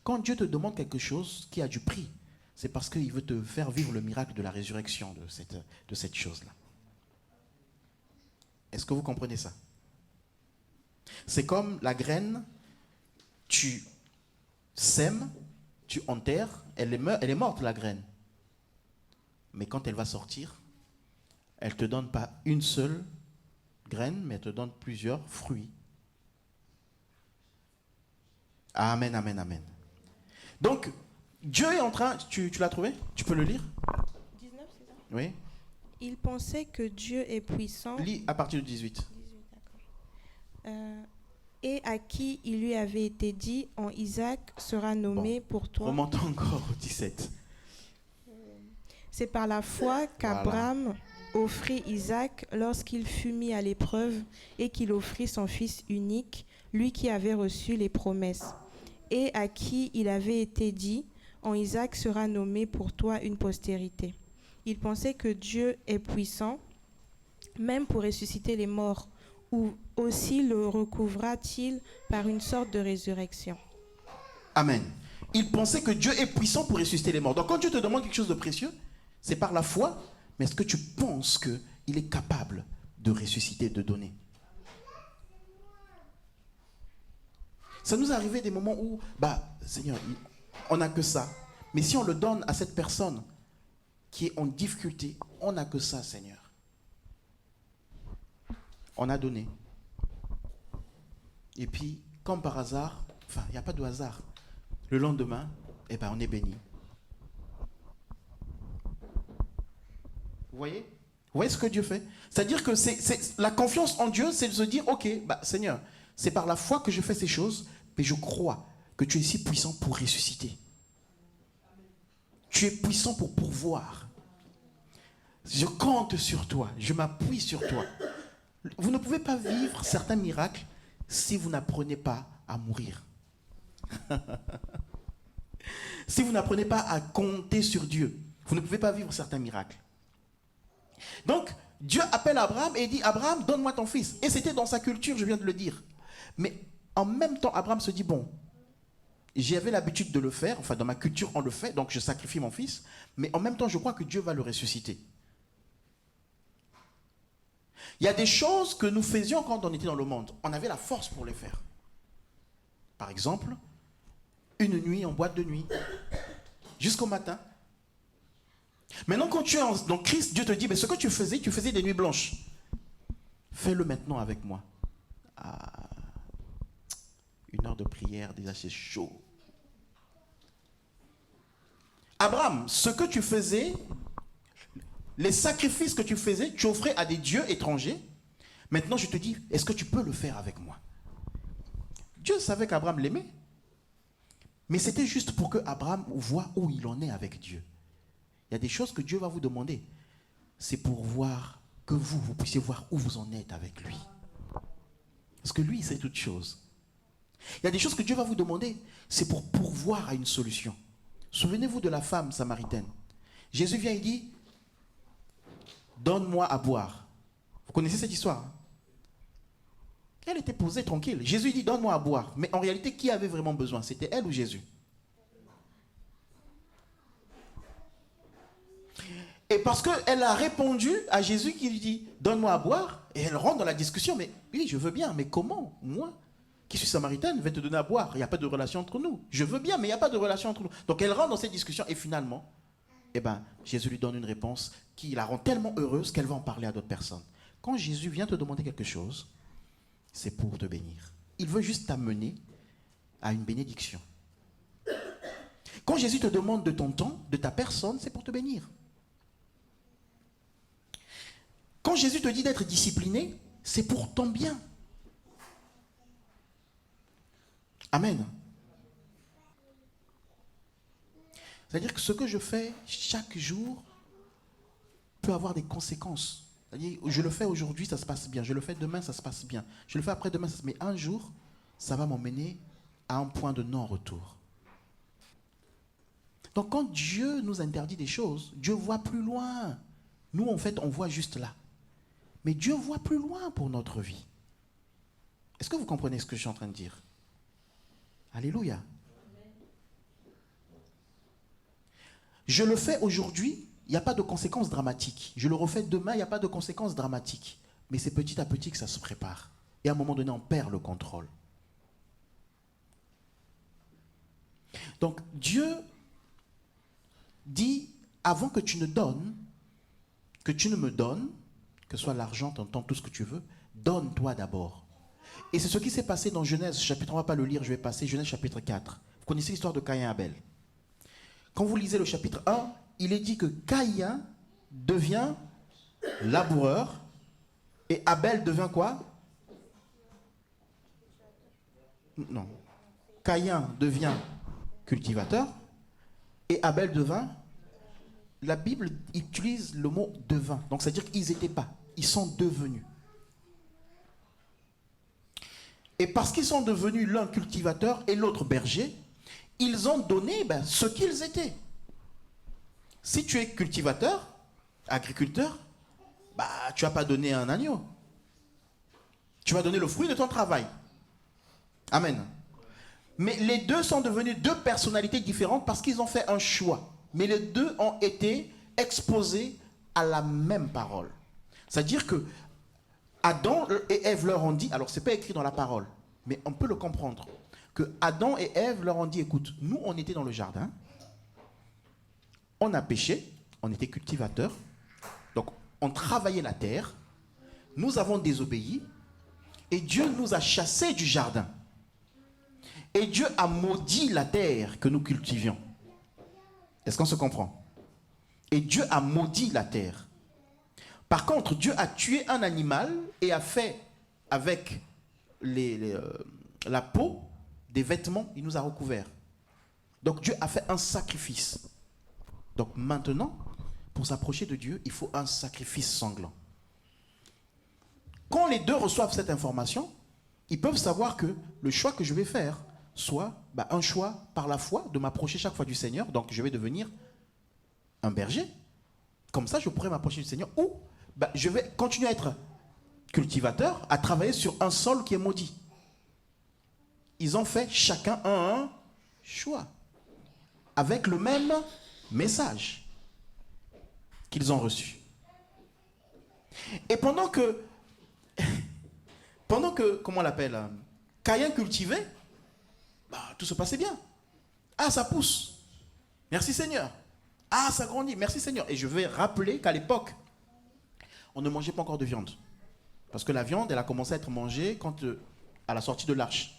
Quand Dieu te demande quelque chose qui a du prix, c'est parce qu'il veut te faire vivre le miracle de la résurrection de cette chose-là. Est-ce que vous comprenez ça? C'est comme la graine, tu sèmes, tu enterres, elle est morte la graine. Mais quand elle va sortir, elle ne te donne pas une seule graine, mais elle te donne plusieurs fruits. Amen, amen, amen. Donc, Dieu est en train... Tu l'as trouvé? Tu peux le lire? 19, c'est ça? Oui. Il pensait que Dieu est puissant. Lis à partir du 18. 18, d'accord. Et à qui il lui avait été dit, en Isaac sera nommé pour toi. Remontons encore au 17. C'est par la foi qu'Abraham offrit Isaac lorsqu'il fut mis à l'épreuve et qu'il offrit son fils unique, lui qui avait reçu les promesses, et à qui il avait été dit, en Isaac sera nommé pour toi une postérité. Il pensait que Dieu est puissant, même pour ressusciter les morts, ou aussi le recouvra-t-il par une sorte de résurrection. Amen. Il pensait que Dieu est puissant pour ressusciter les morts. Donc quand Dieu te demande quelque chose de précieux, c'est par la foi, mais est-ce que tu penses qu'il est capable de ressusciter, de donner? Ça nous est arrivé des moments où, Seigneur, on n'a que ça. Mais si on le donne à cette personne qui est en difficulté, on n'a que ça, Seigneur. On a donné. Et puis, comme par hasard, il n'y a pas de hasard. Le lendemain, on est béni. Vous voyez? Vous voyez ce que Dieu fait? C'est-à-dire que la confiance en Dieu, c'est de se dire, ok, Seigneur, c'est par la foi que je fais ces choses, mais je crois que tu es si puissant pour ressusciter. Tu es puissant pour pourvoir. Je compte sur toi, je m'appuie sur toi. Vous ne pouvez pas vivre certains miracles si vous n'apprenez pas à mourir. Si vous n'apprenez pas à compter sur Dieu, vous ne pouvez pas vivre certains miracles. Donc, Dieu appelle Abraham et dit, Abraham, donne-moi ton fils. Et c'était dans sa culture, je viens de le dire. Mais en même temps, Abraham se dit, bon, j'avais l'habitude de le faire, dans ma culture, on le fait, donc je sacrifie mon fils. Mais en même temps, je crois que Dieu va le ressusciter. Il y a des choses que nous faisions quand on était dans le monde. On avait la force pour les faire. Par exemple, une nuit en boîte de nuit, jusqu'au matin. Maintenant, quand tu es dans Christ, Dieu te dit, mais ce que tu faisais des nuits blanches. Fais-le maintenant avec moi. Une heure de prière, déjà c'est chaud. Abraham, ce que tu faisais, les sacrifices que tu faisais, tu offrais à des dieux étrangers. Maintenant, je te dis, est-ce que tu peux le faire avec moi? Dieu savait qu'Abraham l'aimait. Mais c'était juste pour que Abraham voie où il en est avec Dieu. Il y a des choses que Dieu va vous demander. C'est pour voir que vous puissiez voir où vous en êtes avec lui. Parce que lui, il sait toutes choses. Il y a des choses que Dieu va vous demander. C'est pour pourvoir à une solution. Souvenez-vous de la femme samaritaine. Jésus vient et dit, donne-moi à boire. Vous connaissez cette histoire? Elle était posée tranquille. Jésus dit, donne-moi à boire. Mais en réalité, qui avait vraiment besoin? C'était elle ou Jésus? Et parce qu'elle a répondu à Jésus qui lui dit, donne-moi à boire. Et elle rentre dans la discussion. Mais oui, je veux bien. Mais comment? Moi, qui suis samaritaine, vais te donner à boire. Il n'y a pas de relation entre nous. Je veux bien, mais il n'y a pas de relation entre nous. Donc elle rentre dans cette discussion. Et finalement, Jésus lui donne une réponse qui la rend tellement heureuse qu'elle va en parler à d'autres personnes. Quand Jésus vient te demander quelque chose, c'est pour te bénir. Il veut juste t'amener à une bénédiction. Quand Jésus te demande de ton temps, de ta personne, c'est pour te bénir. Quand Jésus te dit d'être discipliné, c'est pour ton bien. Amen. C'est-à-dire que ce que je fais chaque jour peut avoir des conséquences. C'est-à-dire, je le fais aujourd'hui, ça se passe bien. Je le fais demain, ça se passe bien. Je le fais après-demain, mais un jour, ça va m'emmener à un point de non-retour. Donc quand Dieu nous interdit des choses, Dieu voit plus loin. Nous, en fait, on voit juste là. Mais Dieu voit plus loin pour notre vie. Est-ce que vous comprenez ce que je suis en train de dire? Alléluia. Je le fais aujourd'hui, il n'y a pas de conséquences dramatiques. Je le refais demain, il n'y a pas de conséquences dramatiques. Mais c'est petit à petit que ça se prépare. Et à un moment donné, on perd le contrôle. Donc, Dieu dit, avant que tu ne donnes, que tu ne me donnes, que ce soit l'argent, ton temps, tout ce que tu veux, donne-toi d'abord. Et c'est ce qui s'est passé dans Genèse chapitre, on ne va pas le lire, je vais passer, Genèse chapitre 4. Vous connaissez l'histoire de Caïn et Abel. quand vous lisez le chapitre 1, il est dit que Caïn devient laboureur et Abel devient quoi? Non. Caïn devient cultivateur et Abel devint. La Bible utilise le mot devint. Donc, c'est-à-dire qu'ils n'étaient pas. Ils sont devenus. Et parce qu'ils sont devenus l'un cultivateur et l'autre berger, ils ont donné ce qu'ils étaient. Si tu es cultivateur, agriculteur, tu ne vas pas donner un agneau. Tu vas donner le fruit de ton travail. Amen. Mais les deux sont devenus deux personnalités différentes parce qu'ils ont fait un choix. Mais les deux ont été exposés à la même parole. C'est-à-dire que Adam et Ève leur ont dit, alors ce n'est pas écrit dans la parole, mais on peut le comprendre, que Adam et Ève leur ont dit, écoute, nous on était dans le jardin, on a péché, on était cultivateurs, donc on travaillait la terre, nous avons désobéi, et Dieu nous a chassés du jardin. Et Dieu a maudit la terre que nous cultivions. Est-ce qu'on se comprend? Et Dieu a maudit la terre. Par contre, Dieu a tué un animal et a fait avec la peau des vêtements, il nous a recouverts. Donc Dieu a fait un sacrifice. Donc maintenant, pour s'approcher de Dieu, il faut un sacrifice sanglant. Quand les deux reçoivent cette information, ils peuvent savoir que le choix que je vais faire soit un choix par la foi de m'approcher chaque fois du Seigneur. Donc je vais devenir un berger. Comme ça, je pourrais m'approcher du Seigneur. Ou je vais continuer à être cultivateur, à travailler sur un sol qui est maudit. Ils ont fait chacun un choix. Avec le même message qu'ils ont reçu. Et pendant que comment on l'appelle, Caïn cultivait, tout se passait bien. Ah, ça pousse. Merci Seigneur. Ah, ça grandit. Merci Seigneur. Et je vais rappeler qu'à l'époque, on ne mangeait pas encore de viande. Parce que la viande, elle a commencé à être mangée à la sortie de l'arche.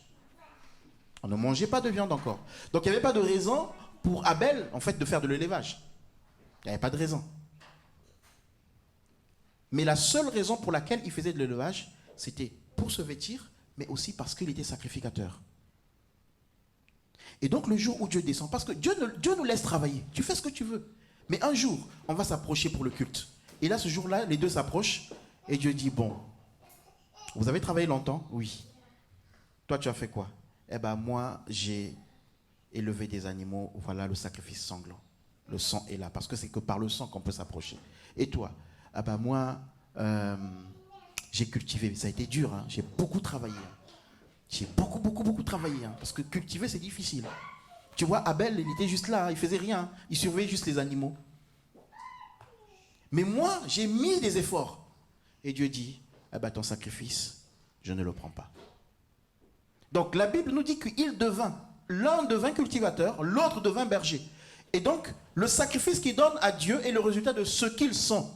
On ne mangeait pas de viande encore. Donc il n'y avait pas de raison pour Abel, en fait, de faire de l'élevage. Il n'y avait pas de raison. Mais la seule raison pour laquelle il faisait de l'élevage, c'était pour se vêtir, mais aussi parce qu'il était sacrificateur. Et donc le jour où Dieu descend, parce que Dieu nous laisse travailler, tu fais ce que tu veux. Mais un jour, on va s'approcher pour le culte. Et là, ce jour-là, les deux s'approchent et Dieu dit, bon, vous avez travaillé longtemps? Oui. Toi, tu as fait quoi? Moi, j'ai élevé des animaux, voilà le sacrifice sanglant. Le sang est là, parce que c'est que par le sang qu'on peut s'approcher. Et toi? Moi, j'ai cultivé, ça a été dur, hein. J'ai beaucoup travaillé. J'ai beaucoup travaillé, hein, parce que cultiver, c'est difficile. Tu vois, Abel, il était juste là, il faisait rien, il surveillait juste les animaux. Mais moi, j'ai mis des efforts. Et Dieu dit, ton sacrifice, je ne le prends pas. Donc la Bible nous dit l'un devint cultivateur, l'autre devint berger. Et donc, le sacrifice qu'ils donnent à Dieu est le résultat de ce qu'ils sont.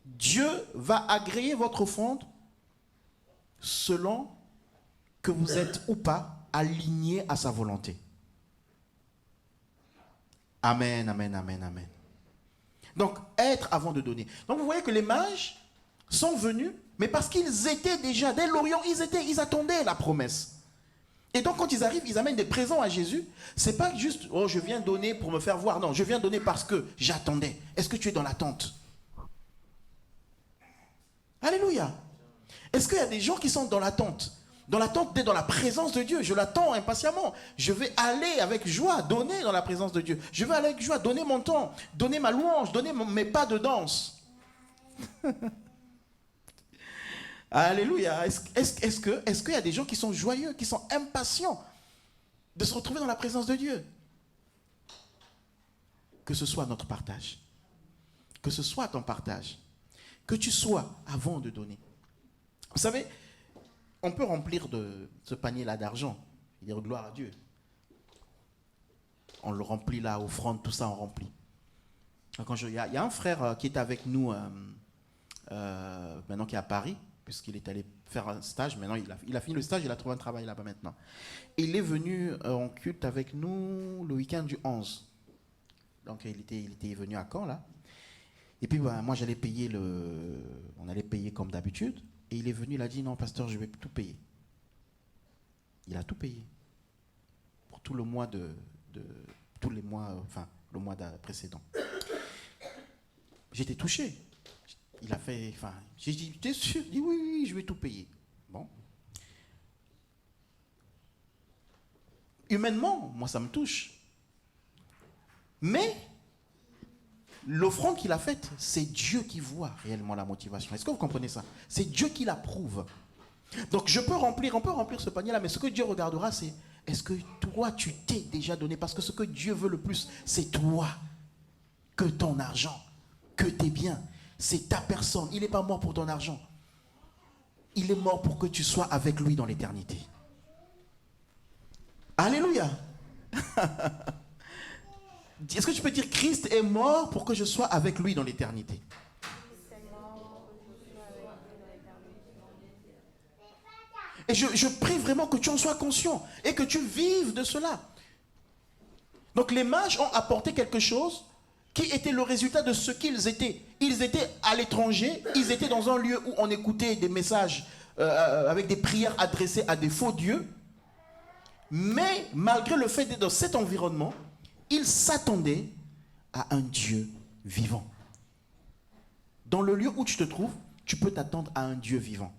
Dieu va agréer votre offrande selon que vous êtes ou pas aligné à sa volonté. Amen, amen, amen, amen. Donc, être avant de donner. Donc, vous voyez que les mages sont venus, mais parce qu'ils étaient déjà, dès l'Orient, ils attendaient la promesse. Et donc, quand ils arrivent, ils amènent des présents à Jésus. C'est pas juste, oh, je viens donner pour me faire voir. Non, je viens donner parce que j'attendais. Est-ce que tu es dans l'attente? Alléluia. Est-ce qu'il y a des gens qui sont dans l'attente? Dans l'attente d'être dans la présence de Dieu. Je l'attends impatiemment. Je vais aller avec joie, donner dans la présence de Dieu. Je vais aller avec joie, donner mon temps, donner ma louange, donner mes pas de danse. Alléluia. Est-ce qu'il y a des gens qui sont joyeux, qui sont impatients de se retrouver dans la présence de Dieu? Que ce soit notre partage. Que ce soit ton partage. Que tu sois avant de donner. Vous savez, on peut remplir de ce panier-là d'argent, dire gloire à Dieu. On le remplit là, offrande, tout ça, on remplit. Il y a un frère qui est avec nous, maintenant qui est à Paris, puisqu'il est allé faire un stage. Maintenant, il a fini le stage, il a trouvé un travail là-bas maintenant. Et il est venu en culte avec nous le week-end du 11. Donc, il était venu à Caen, là. Et puis, moi, on allait payer comme d'habitude. Et il est venu, il a dit, non, pasteur, je vais tout payer. Il a tout payé. Pour tout le mois tous les mois, le mois précédent. J'étais touché. Il a fait, j'ai dit, t'es sûr? Il dit, oui, je vais tout payer. Bon. Humainement, moi, ça me touche. Mais, l'offrande qu'il a faite, c'est Dieu qui voit réellement la motivation. Est-ce que vous comprenez ça? C'est Dieu qui l'approuve. Donc, on peut remplir ce panier-là, mais ce que Dieu regardera, c'est est-ce que toi, tu t'es déjà donné? Parce que ce que Dieu veut le plus, c'est toi, que ton argent, que tes biens. C'est ta personne. Il n'est pas mort pour ton argent. Il est mort pour que tu sois avec lui dans l'éternité. Alléluia. Est-ce que tu peux dire Christ est mort pour que je sois avec lui dans l'éternité? Et je prie vraiment que tu en sois conscient et que tu vives de cela. Donc les mages ont apporté quelque chose qui était le résultat de ce qu'ils étaient. Ils étaient à l'étranger, ils étaient dans un lieu où on écoutait des messages avec des prières adressées à des faux dieux. Mais malgré le fait d'être dans cet environnement, ils s'attendaient à un Dieu vivant. Dans le lieu où tu te trouves, tu peux t'attendre à un Dieu vivant.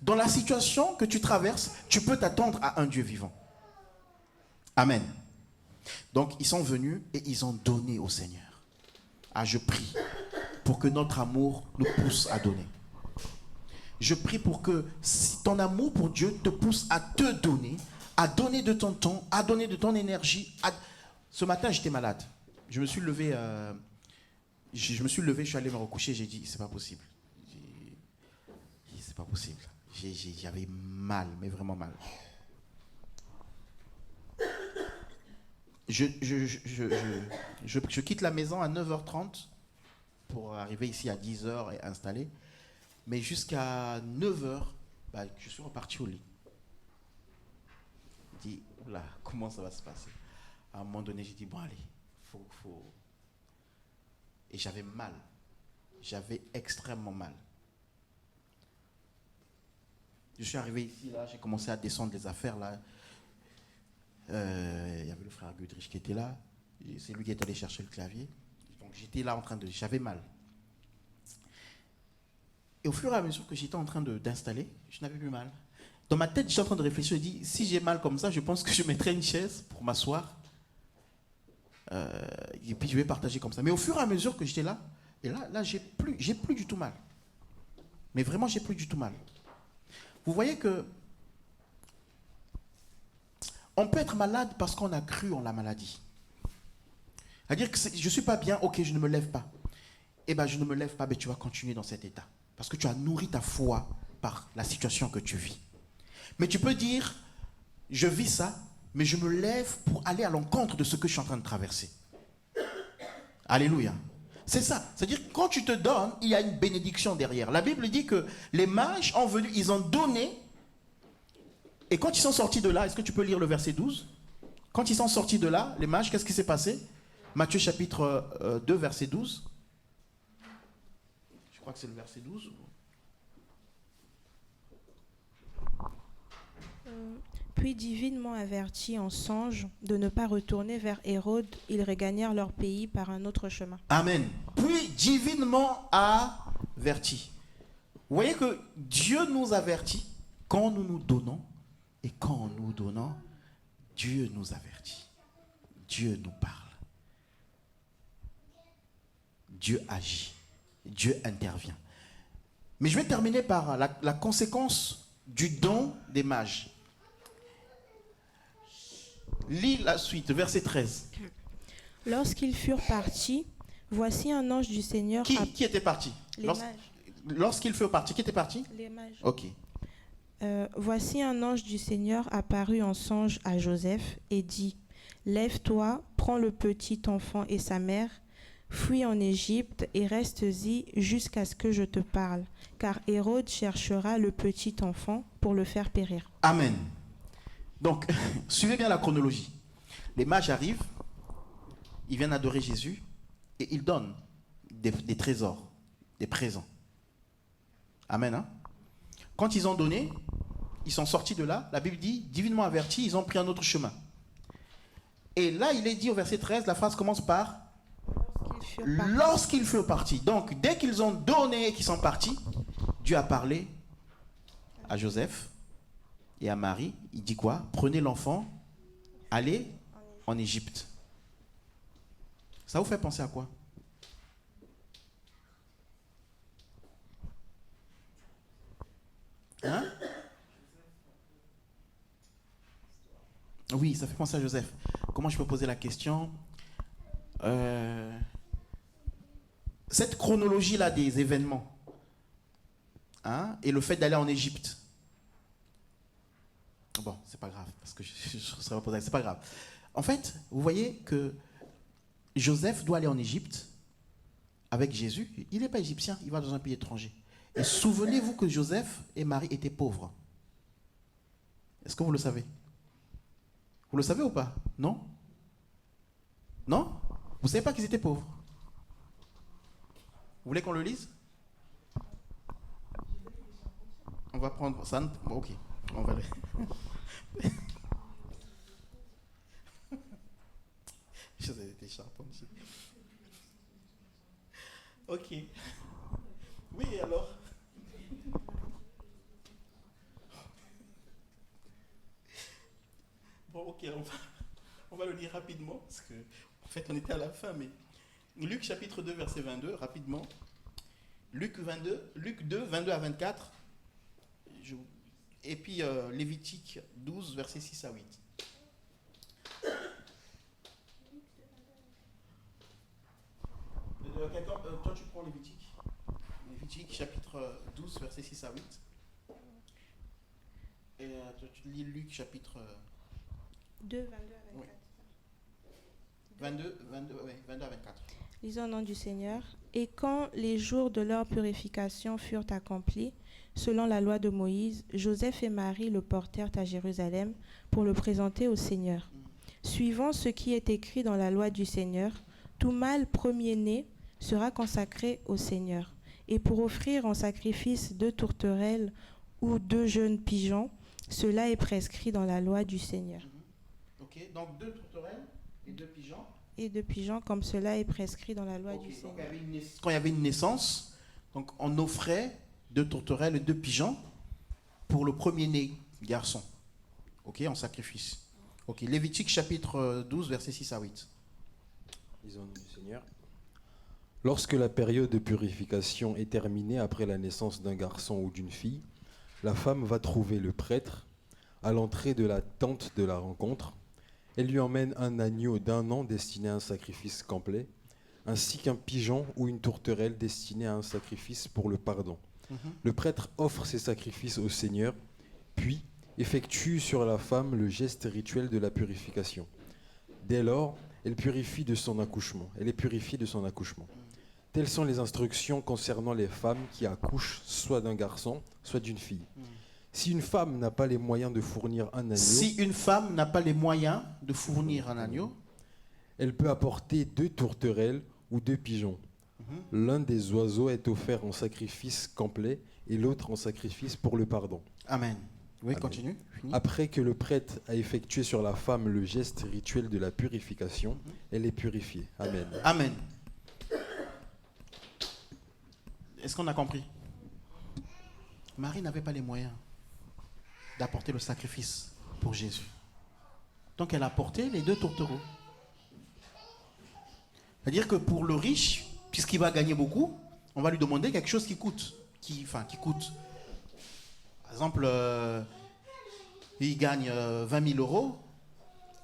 Dans la situation que tu traverses, tu peux t'attendre à un Dieu vivant. Amen. Donc, ils sont venus et ils ont donné au Seigneur. Ah, je prie pour que notre amour nous pousse à donner. Je prie pour que si ton amour pour Dieu te pousse à te donner, à donner de ton temps, à donner de ton énergie. Ce matin, j'étais malade. Je me suis levé, je suis allé me recoucher, j'ai dit, c'est pas possible. C'est pas possible. J'avais mal, mais vraiment mal. Je quitte la maison à 9h30 pour arriver ici à 10h et installer. Mais jusqu'à 9h, je suis reparti au lit. Je dis, oula, comment ça va se passer? À un moment donné, j'ai dit, bon allez, faut... Et j'avais mal. J'avais extrêmement mal. Je suis arrivé ici, là, j'ai commencé à descendre les affaires, là. Il y avait le frère Gudrich qui était là. C'est lui qui est allé chercher le clavier. Donc j'étais là en train de... J'avais mal. Et au fur et à mesure que j'étais en train d'installer, je n'avais plus mal. Dans ma tête, j'étais en train de réfléchir. Je dis, si j'ai mal comme ça, je pense que je mettrai une chaise pour m'asseoir. Et puis je vais partager comme ça. Mais au fur et à mesure que j'étais là, et là j'ai plus du tout mal. Mais vraiment, j'ai plus du tout mal. Vous voyez que on peut être malade parce qu'on a cru en la maladie. C'est-à-dire que je ne suis pas bien, ok, je ne me lève pas. Eh bien, je ne me lève pas, mais tu vas continuer dans cet état. Parce que tu as nourri ta foi par la situation que tu vis. Mais tu peux dire, je vis ça, mais je me lève pour aller à l'encontre de ce que je suis en train de traverser. Alléluia. C'est ça. C'est-à-dire que quand tu te donnes, il y a une bénédiction derrière. La Bible dit que les mages ont venu, ils ont donné. Et quand ils sont sortis de là, est-ce que tu peux lire le verset 12? Quand ils sont sortis de là, les mages, qu'est-ce qui s'est passé? Matthieu chapitre 2, verset 12. Je crois que c'est le verset 12. Puis divinement avertis en songe de ne pas retourner vers Hérode, ils regagnèrent leur pays par un autre chemin. Amen. Puis divinement avertis. Vous voyez que Dieu nous avertit quand nous nous donnons. Et quand nous donnons, Dieu nous avertit. Dieu nous parle. Dieu agit. Dieu intervient. Mais je vais terminer par la conséquence du don des mages. Lis la suite, verset 13. Lorsqu'ils furent partis, voici un ange du Seigneur... Qui était parti? Les mages. Lorsqu'ils furent partis, qui était parti? Les mages. Ok. Voici un ange du Seigneur apparut en songe à Joseph et dit, « Lève-toi, prends le petit enfant et sa mère, Fuis en Égypte et restes-y jusqu'à ce que je te parle, car Hérode cherchera le petit enfant pour le faire périr. Amen. Donc, suivez bien la chronologie. Les mages arrivent, ils viennent adorer Jésus et ils donnent des trésors, des présents. Amen. Hein? Quand ils ont donné, ils sont sortis de là. La Bible dit, divinement avertis, ils ont pris un autre chemin. Et là, il est dit au verset 13, la phrase commence par lorsqu'ils furent partis. Donc, dès qu'ils ont donné et qu'ils sont partis, Dieu a parlé à Joseph et à Marie. Il dit quoi? Prenez l'enfant, allez en Égypte. Ça vous fait penser à quoi? Hein? Oui, ça fait penser à Joseph. Comment je peux poser la question? Cette chronologie-là des événements, hein, et le fait d'aller en Égypte. Bon, c'est pas grave, parce que je serais posé, c'est pas grave. En fait, vous voyez que Joseph doit aller en Égypte avec Jésus. Il n'est pas égyptien, il va dans un pays étranger. Et souvenez-vous que Joseph et Marie étaient pauvres. Est-ce que vous le savez? Vous le savez ou pas? Non? Non? Vous ne savez pas qu'ils étaient pauvres? Vous voulez qu'on le lise? On va prendre ça. Ok, on va le. Joseph était charpentier. Ok. Oui, alors? Bon, ok, on va le lire rapidement, parce que, en fait, on était à la fin, mais Luc chapitre 2, verset 22, rapidement. Luc 2, 22 à 24. Et puis Lévitique 12, verset 6 à 8. Toi, tu prends Lévitique. Lévitique chapitre 12, verset 6 à 8. Et toi, tu lis Luc chapitre 2, 22 à 24. Oui. 22 à 24. Lisons au nom du Seigneur. Et quand les jours de leur purification furent accomplis, selon la loi de Moïse, Joseph et Marie le portèrent à Jérusalem pour le présenter au Seigneur. Suivant ce qui est écrit dans la loi du Seigneur, tout mâle premier-né sera consacré au Seigneur. Et pour offrir en sacrifice 2 tourterelles ou 2 jeunes pigeons, cela est prescrit dans la loi du Seigneur. Ok, donc 2 tourterelles et 2 pigeons. Et 2 pigeons, comme cela est prescrit dans la loi du Donc, Seigneur. quand il y avait une naissance, donc on offrait 2 tourterelles et 2 pigeons pour le premier-né garçon. Ok, en sacrifice. Ok, Lévitique chapitre 12, verset 6 à 8. Lisons du Seigneur. Lorsque la période de purification est terminée après la naissance d'un garçon ou d'une fille, la femme va trouver le prêtre à l'entrée de la tente de la rencontre. Elle lui emmène un agneau d'1 an destiné à un sacrifice complet, ainsi qu'un pigeon ou une tourterelle destinée à un sacrifice pour le pardon. Le prêtre offre ses sacrifices au Seigneur, puis effectue sur la femme le geste rituel de la purification. Dès lors, elle est purifiée de son accouchement. Telles sont les instructions concernant les femmes qui accouchent soit d'un garçon, soit d'une fille. Si une femme n'a pas les moyens de fournir un agneau, elle peut apporter 2 tourterelles ou 2 pigeons. L'un des oiseaux est offert en sacrifice complet et l'autre en sacrifice pour le pardon. Amen. Oui, Amen. continue. Fini. Après que le prêtre a effectué sur la femme le geste rituel de la purification, elle est purifiée. Amen. Amen. Est-ce qu'on a compris? Marie n'avait pas les moyens d'apporter le sacrifice pour Jésus. Donc elle a apporté les 2 tourtereaux. C'est-à-dire que pour le riche, puisqu'il va gagner beaucoup, on va lui demander quelque chose qui coûte. Qui coûte. Par exemple, il gagne 20 000 euros.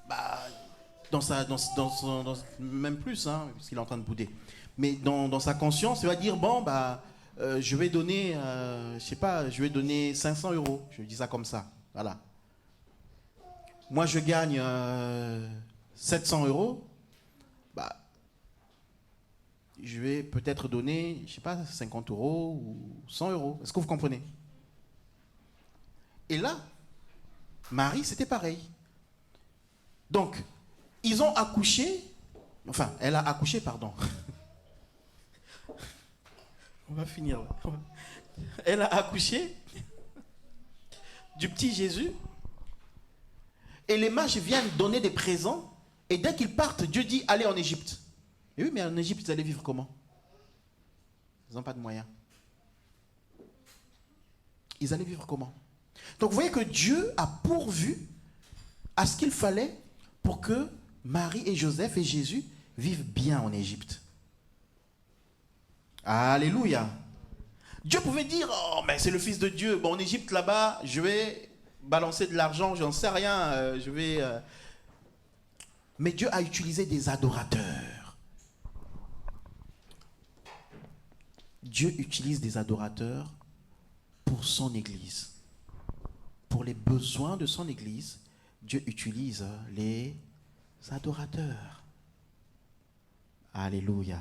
Bah, même plus, hein, puisqu'il est en train de bouder. Mais dans sa conscience, il va dire, bon, bah, je vais donner, je vais donner 500 euros. Je dis ça comme ça. Voilà. Moi, je gagne 700 euros. Bah, je vais peut-être donner, je ne sais pas, 50 euros ou 100 euros. Est-ce que vous comprenez? Et là, Marie, c'était pareil. Donc, ils ont accouché, enfin, elle a accouché, pardon. On va finir là. Elle a accouché du petit Jésus. Et les mages viennent donner des présents. Et dès qu'ils partent, Dieu dit, allez en Égypte. Et oui, mais en Égypte, ils allaient vivre comment? Ils n'ont pas de moyens. Ils allaient vivre comment? Donc vous voyez que Dieu a pourvu à ce qu'il fallait pour que Marie et Joseph et Jésus vivent bien en Égypte. Alléluia. Dieu pouvait dire, oh mais c'est le Fils de Dieu. Bon, en Égypte là-bas, je vais balancer de l'argent, j'en sais rien, je vais... Mais Dieu a utilisé des adorateurs. Dieu utilise des adorateurs pour son Église. Pour les besoins de son Église, Dieu utilise les adorateurs. Alléluia.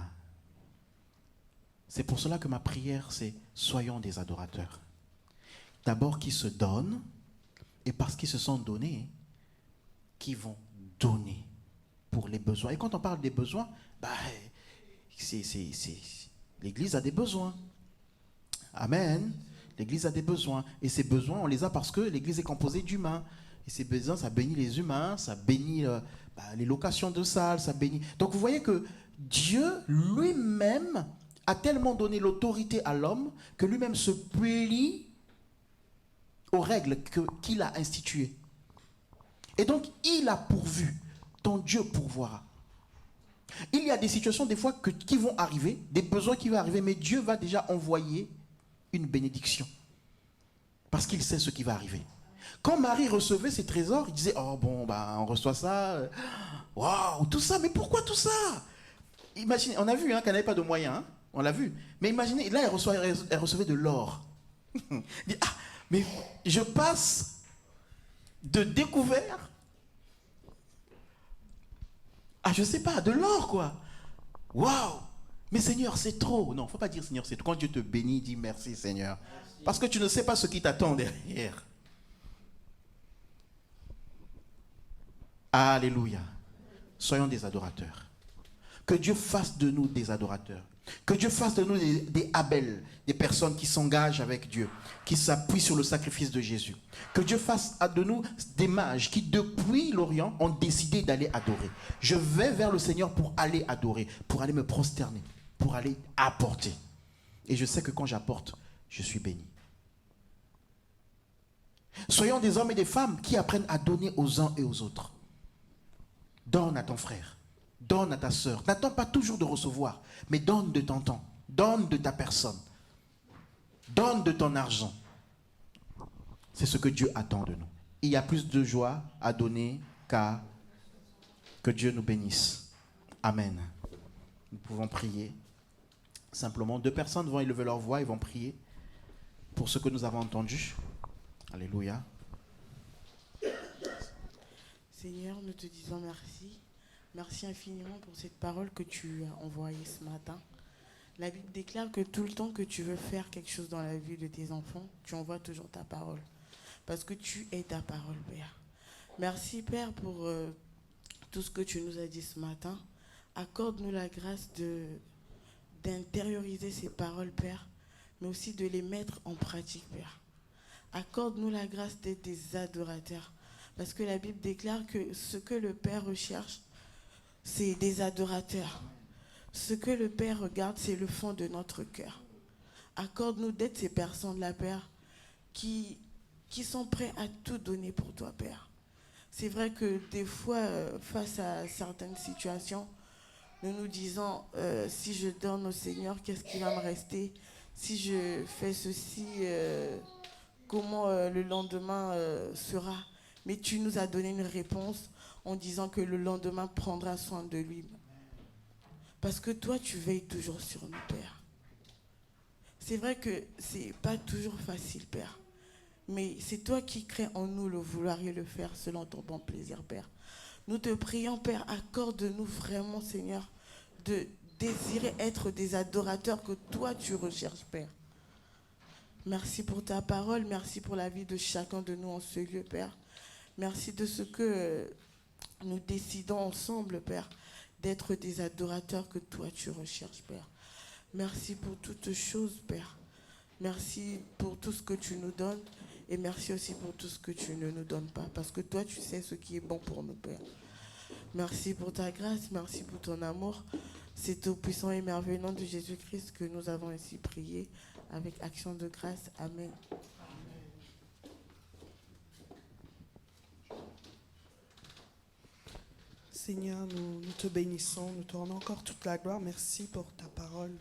C'est pour cela que ma prière, c'est soyons des adorateurs. D'abord qui se donnent, et parce qu'ils se sont donnés, qui vont donner pour les besoins. Et quand on parle des besoins, l'Église a des besoins. Amen. L'Église a des besoins. Et ces besoins, on les a parce que l'Église est composée d'humains. Et ces besoins, ça bénit les humains, ça bénit les locations de salles, ça bénit... Donc vous voyez que Dieu lui-même a tellement donné l'autorité à l'homme que lui-même se plie aux règles qu'il a instituées. Et donc, il a pourvu. Ton Dieu pourvoira. Il y a des situations, des fois, qui vont arriver, des besoins qui vont arriver, mais Dieu va déjà envoyer une bénédiction. Parce qu'il sait ce qui va arriver. Quand Marie recevait ses trésors, il disait, oh bon, on reçoit ça, waouh, tout ça, mais pourquoi tout ça? Imaginez, on a vu qu'elle n'avait pas de moyens, hein, on l'a vu. Mais imaginez, là, elle recevait de l'or. Elle dit, mais je passe de découvert à, je sais pas, de l'or, quoi. Waouh! Mais Seigneur, c'est trop. Non, il ne faut pas dire Seigneur, c'est trop. Quand Dieu te bénit, dis merci, Seigneur. Parce que tu ne sais pas ce qui t'attend derrière. Alléluia. Soyons des adorateurs. Que Dieu fasse de nous des adorateurs. Que Dieu fasse de nous des Abel, des personnes qui s'engagent avec Dieu, qui s'appuient sur le sacrifice de Jésus. Que Dieu fasse de nous des mages qui, depuis l'Orient, ont décidé d'aller adorer. Je vais vers le Seigneur pour aller adorer, pour aller me prosterner, pour aller apporter. Et je sais que quand j'apporte, je suis béni. Soyons des hommes et des femmes qui apprennent à donner aux uns et aux autres. Donne à ton frère. Donne à ta sœur. N'attends pas toujours de recevoir, mais donne de ton temps. Donne de ta personne. Donne de ton argent. C'est ce que Dieu attend de nous. Il y a plus de joie à donner qu'à que Dieu nous bénisse. Amen. Nous pouvons prier. Simplement, 2 personnes vont élever leur voix et vont prier pour ce que nous avons entendu. Alléluia. Seigneur, nous te disons merci. Merci infiniment pour cette parole que tu as envoyée ce matin. La Bible déclare que tout le temps que tu veux faire quelque chose dans la vie de tes enfants, tu envoies toujours ta parole. Parce que tu es ta parole, Père. Merci, Père, pour tout ce que tu nous as dit ce matin. Accorde-nous la grâce d'intérioriser ces paroles, Père, mais aussi de les mettre en pratique, Père. Accorde-nous la grâce d'être des adorateurs. Parce que la Bible déclare que ce que le Père recherche, c'est des adorateurs. Ce que le Père regarde, c'est le fond de notre cœur. Accorde-nous d'être ces personnes-là, Père, qui sont prêts à tout donner pour toi, Père. C'est vrai que des fois, face à certaines situations, nous nous disons, si je donne au Seigneur, qu'est-ce qui va me rester? Si je fais ceci, comment le lendemain sera? Mais tu nous as donné une réponse en disant que le lendemain prendra soin de lui. Parce que toi, tu veilles toujours sur nous, Père. C'est vrai que c'est pas toujours facile, Père. Mais c'est toi qui crées en nous le vouloir et le faire selon ton bon plaisir, Père. Nous te prions, Père, accorde-nous vraiment, Seigneur, désirer être des adorateurs que toi tu recherches, Père. Merci pour ta parole, merci pour la vie de chacun de nous en ce lieu, Père. Merci de ce que nous décidons ensemble, Père, d'être des adorateurs que toi tu recherches, Père. Merci pour toutes choses, Père. Merci pour tout ce que tu nous donnes et merci aussi pour tout ce que tu ne nous donnes pas, parce que toi tu sais ce qui est bon pour nous, Père. Merci pour ta grâce, merci pour ton amour. C'est au puissant et merveilleux nom de Jésus-Christ que nous avons ainsi prié avec action de grâce. Amen. Seigneur, nous te bénissons, nous te rendons encore toute la gloire. Merci pour ta parole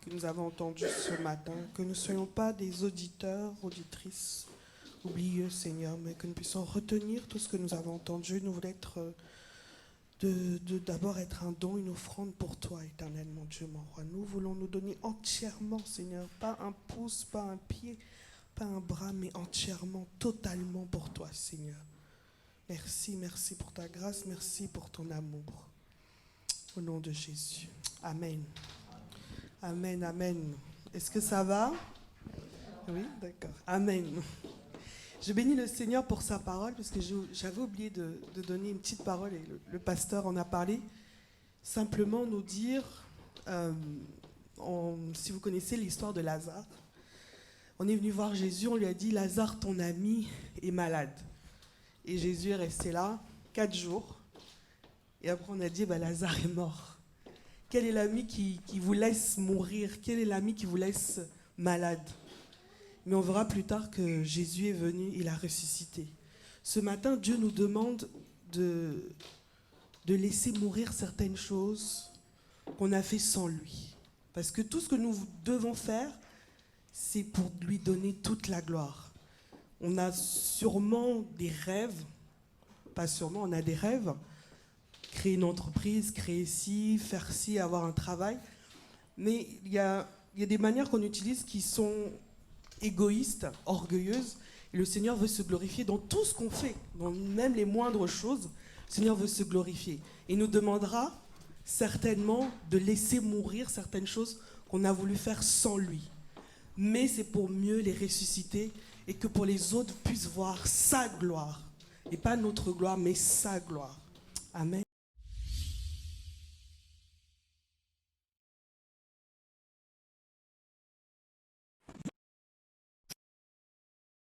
que nous avons entendue ce matin. Que nous ne soyons pas des auditeurs, auditrices oublieux, Seigneur, mais que nous puissions retenir tout ce que nous avons entendu. Nous voulons être d'abord être un don, une offrande pour toi, éternel, mon Dieu, mon roi. Nous voulons nous donner entièrement, Seigneur, pas un pouce, pas un pied, pas un bras, mais entièrement, totalement pour toi, Seigneur. Merci, merci pour ta grâce, merci pour ton amour. Au nom de Jésus. Amen. Amen, amen. Est-ce que ça va? Oui, d'accord. Amen. Je bénis le Seigneur pour sa parole, parce que j'avais oublié de donner une petite parole, et le pasteur en a parlé. Simplement nous dire, si vous connaissez l'histoire de Lazare, on est venu voir Jésus, on lui a dit, Lazare, ton ami, est malade. Et Jésus est resté là 4 jours. Et après, on a dit, Lazare est mort. Quel est l'ami qui vous laisse mourir? Quel est l'ami qui vous laisse malade? Mais on verra plus tard que Jésus est venu, il a ressuscité. Ce matin, Dieu nous demande de laisser mourir certaines choses qu'on a fait sans lui. Parce que tout ce que nous devons faire, c'est pour lui donner toute la gloire. On a sûrement des rêves, pas sûrement, on a des rêves, créer une entreprise, créer ci, faire ci, avoir un travail. Mais il y a des manières qu'on utilise qui sont égoïstes, orgueilleuses. Et le Seigneur veut se glorifier dans tout ce qu'on fait, dans même les moindres choses. Le Seigneur veut se glorifier. Et nous demandera certainement de laisser mourir certaines choses qu'on a voulu faire sans lui. Mais c'est pour mieux les ressusciter et que pour les autres puissent voir sa gloire. Et pas notre gloire, mais sa gloire. Amen.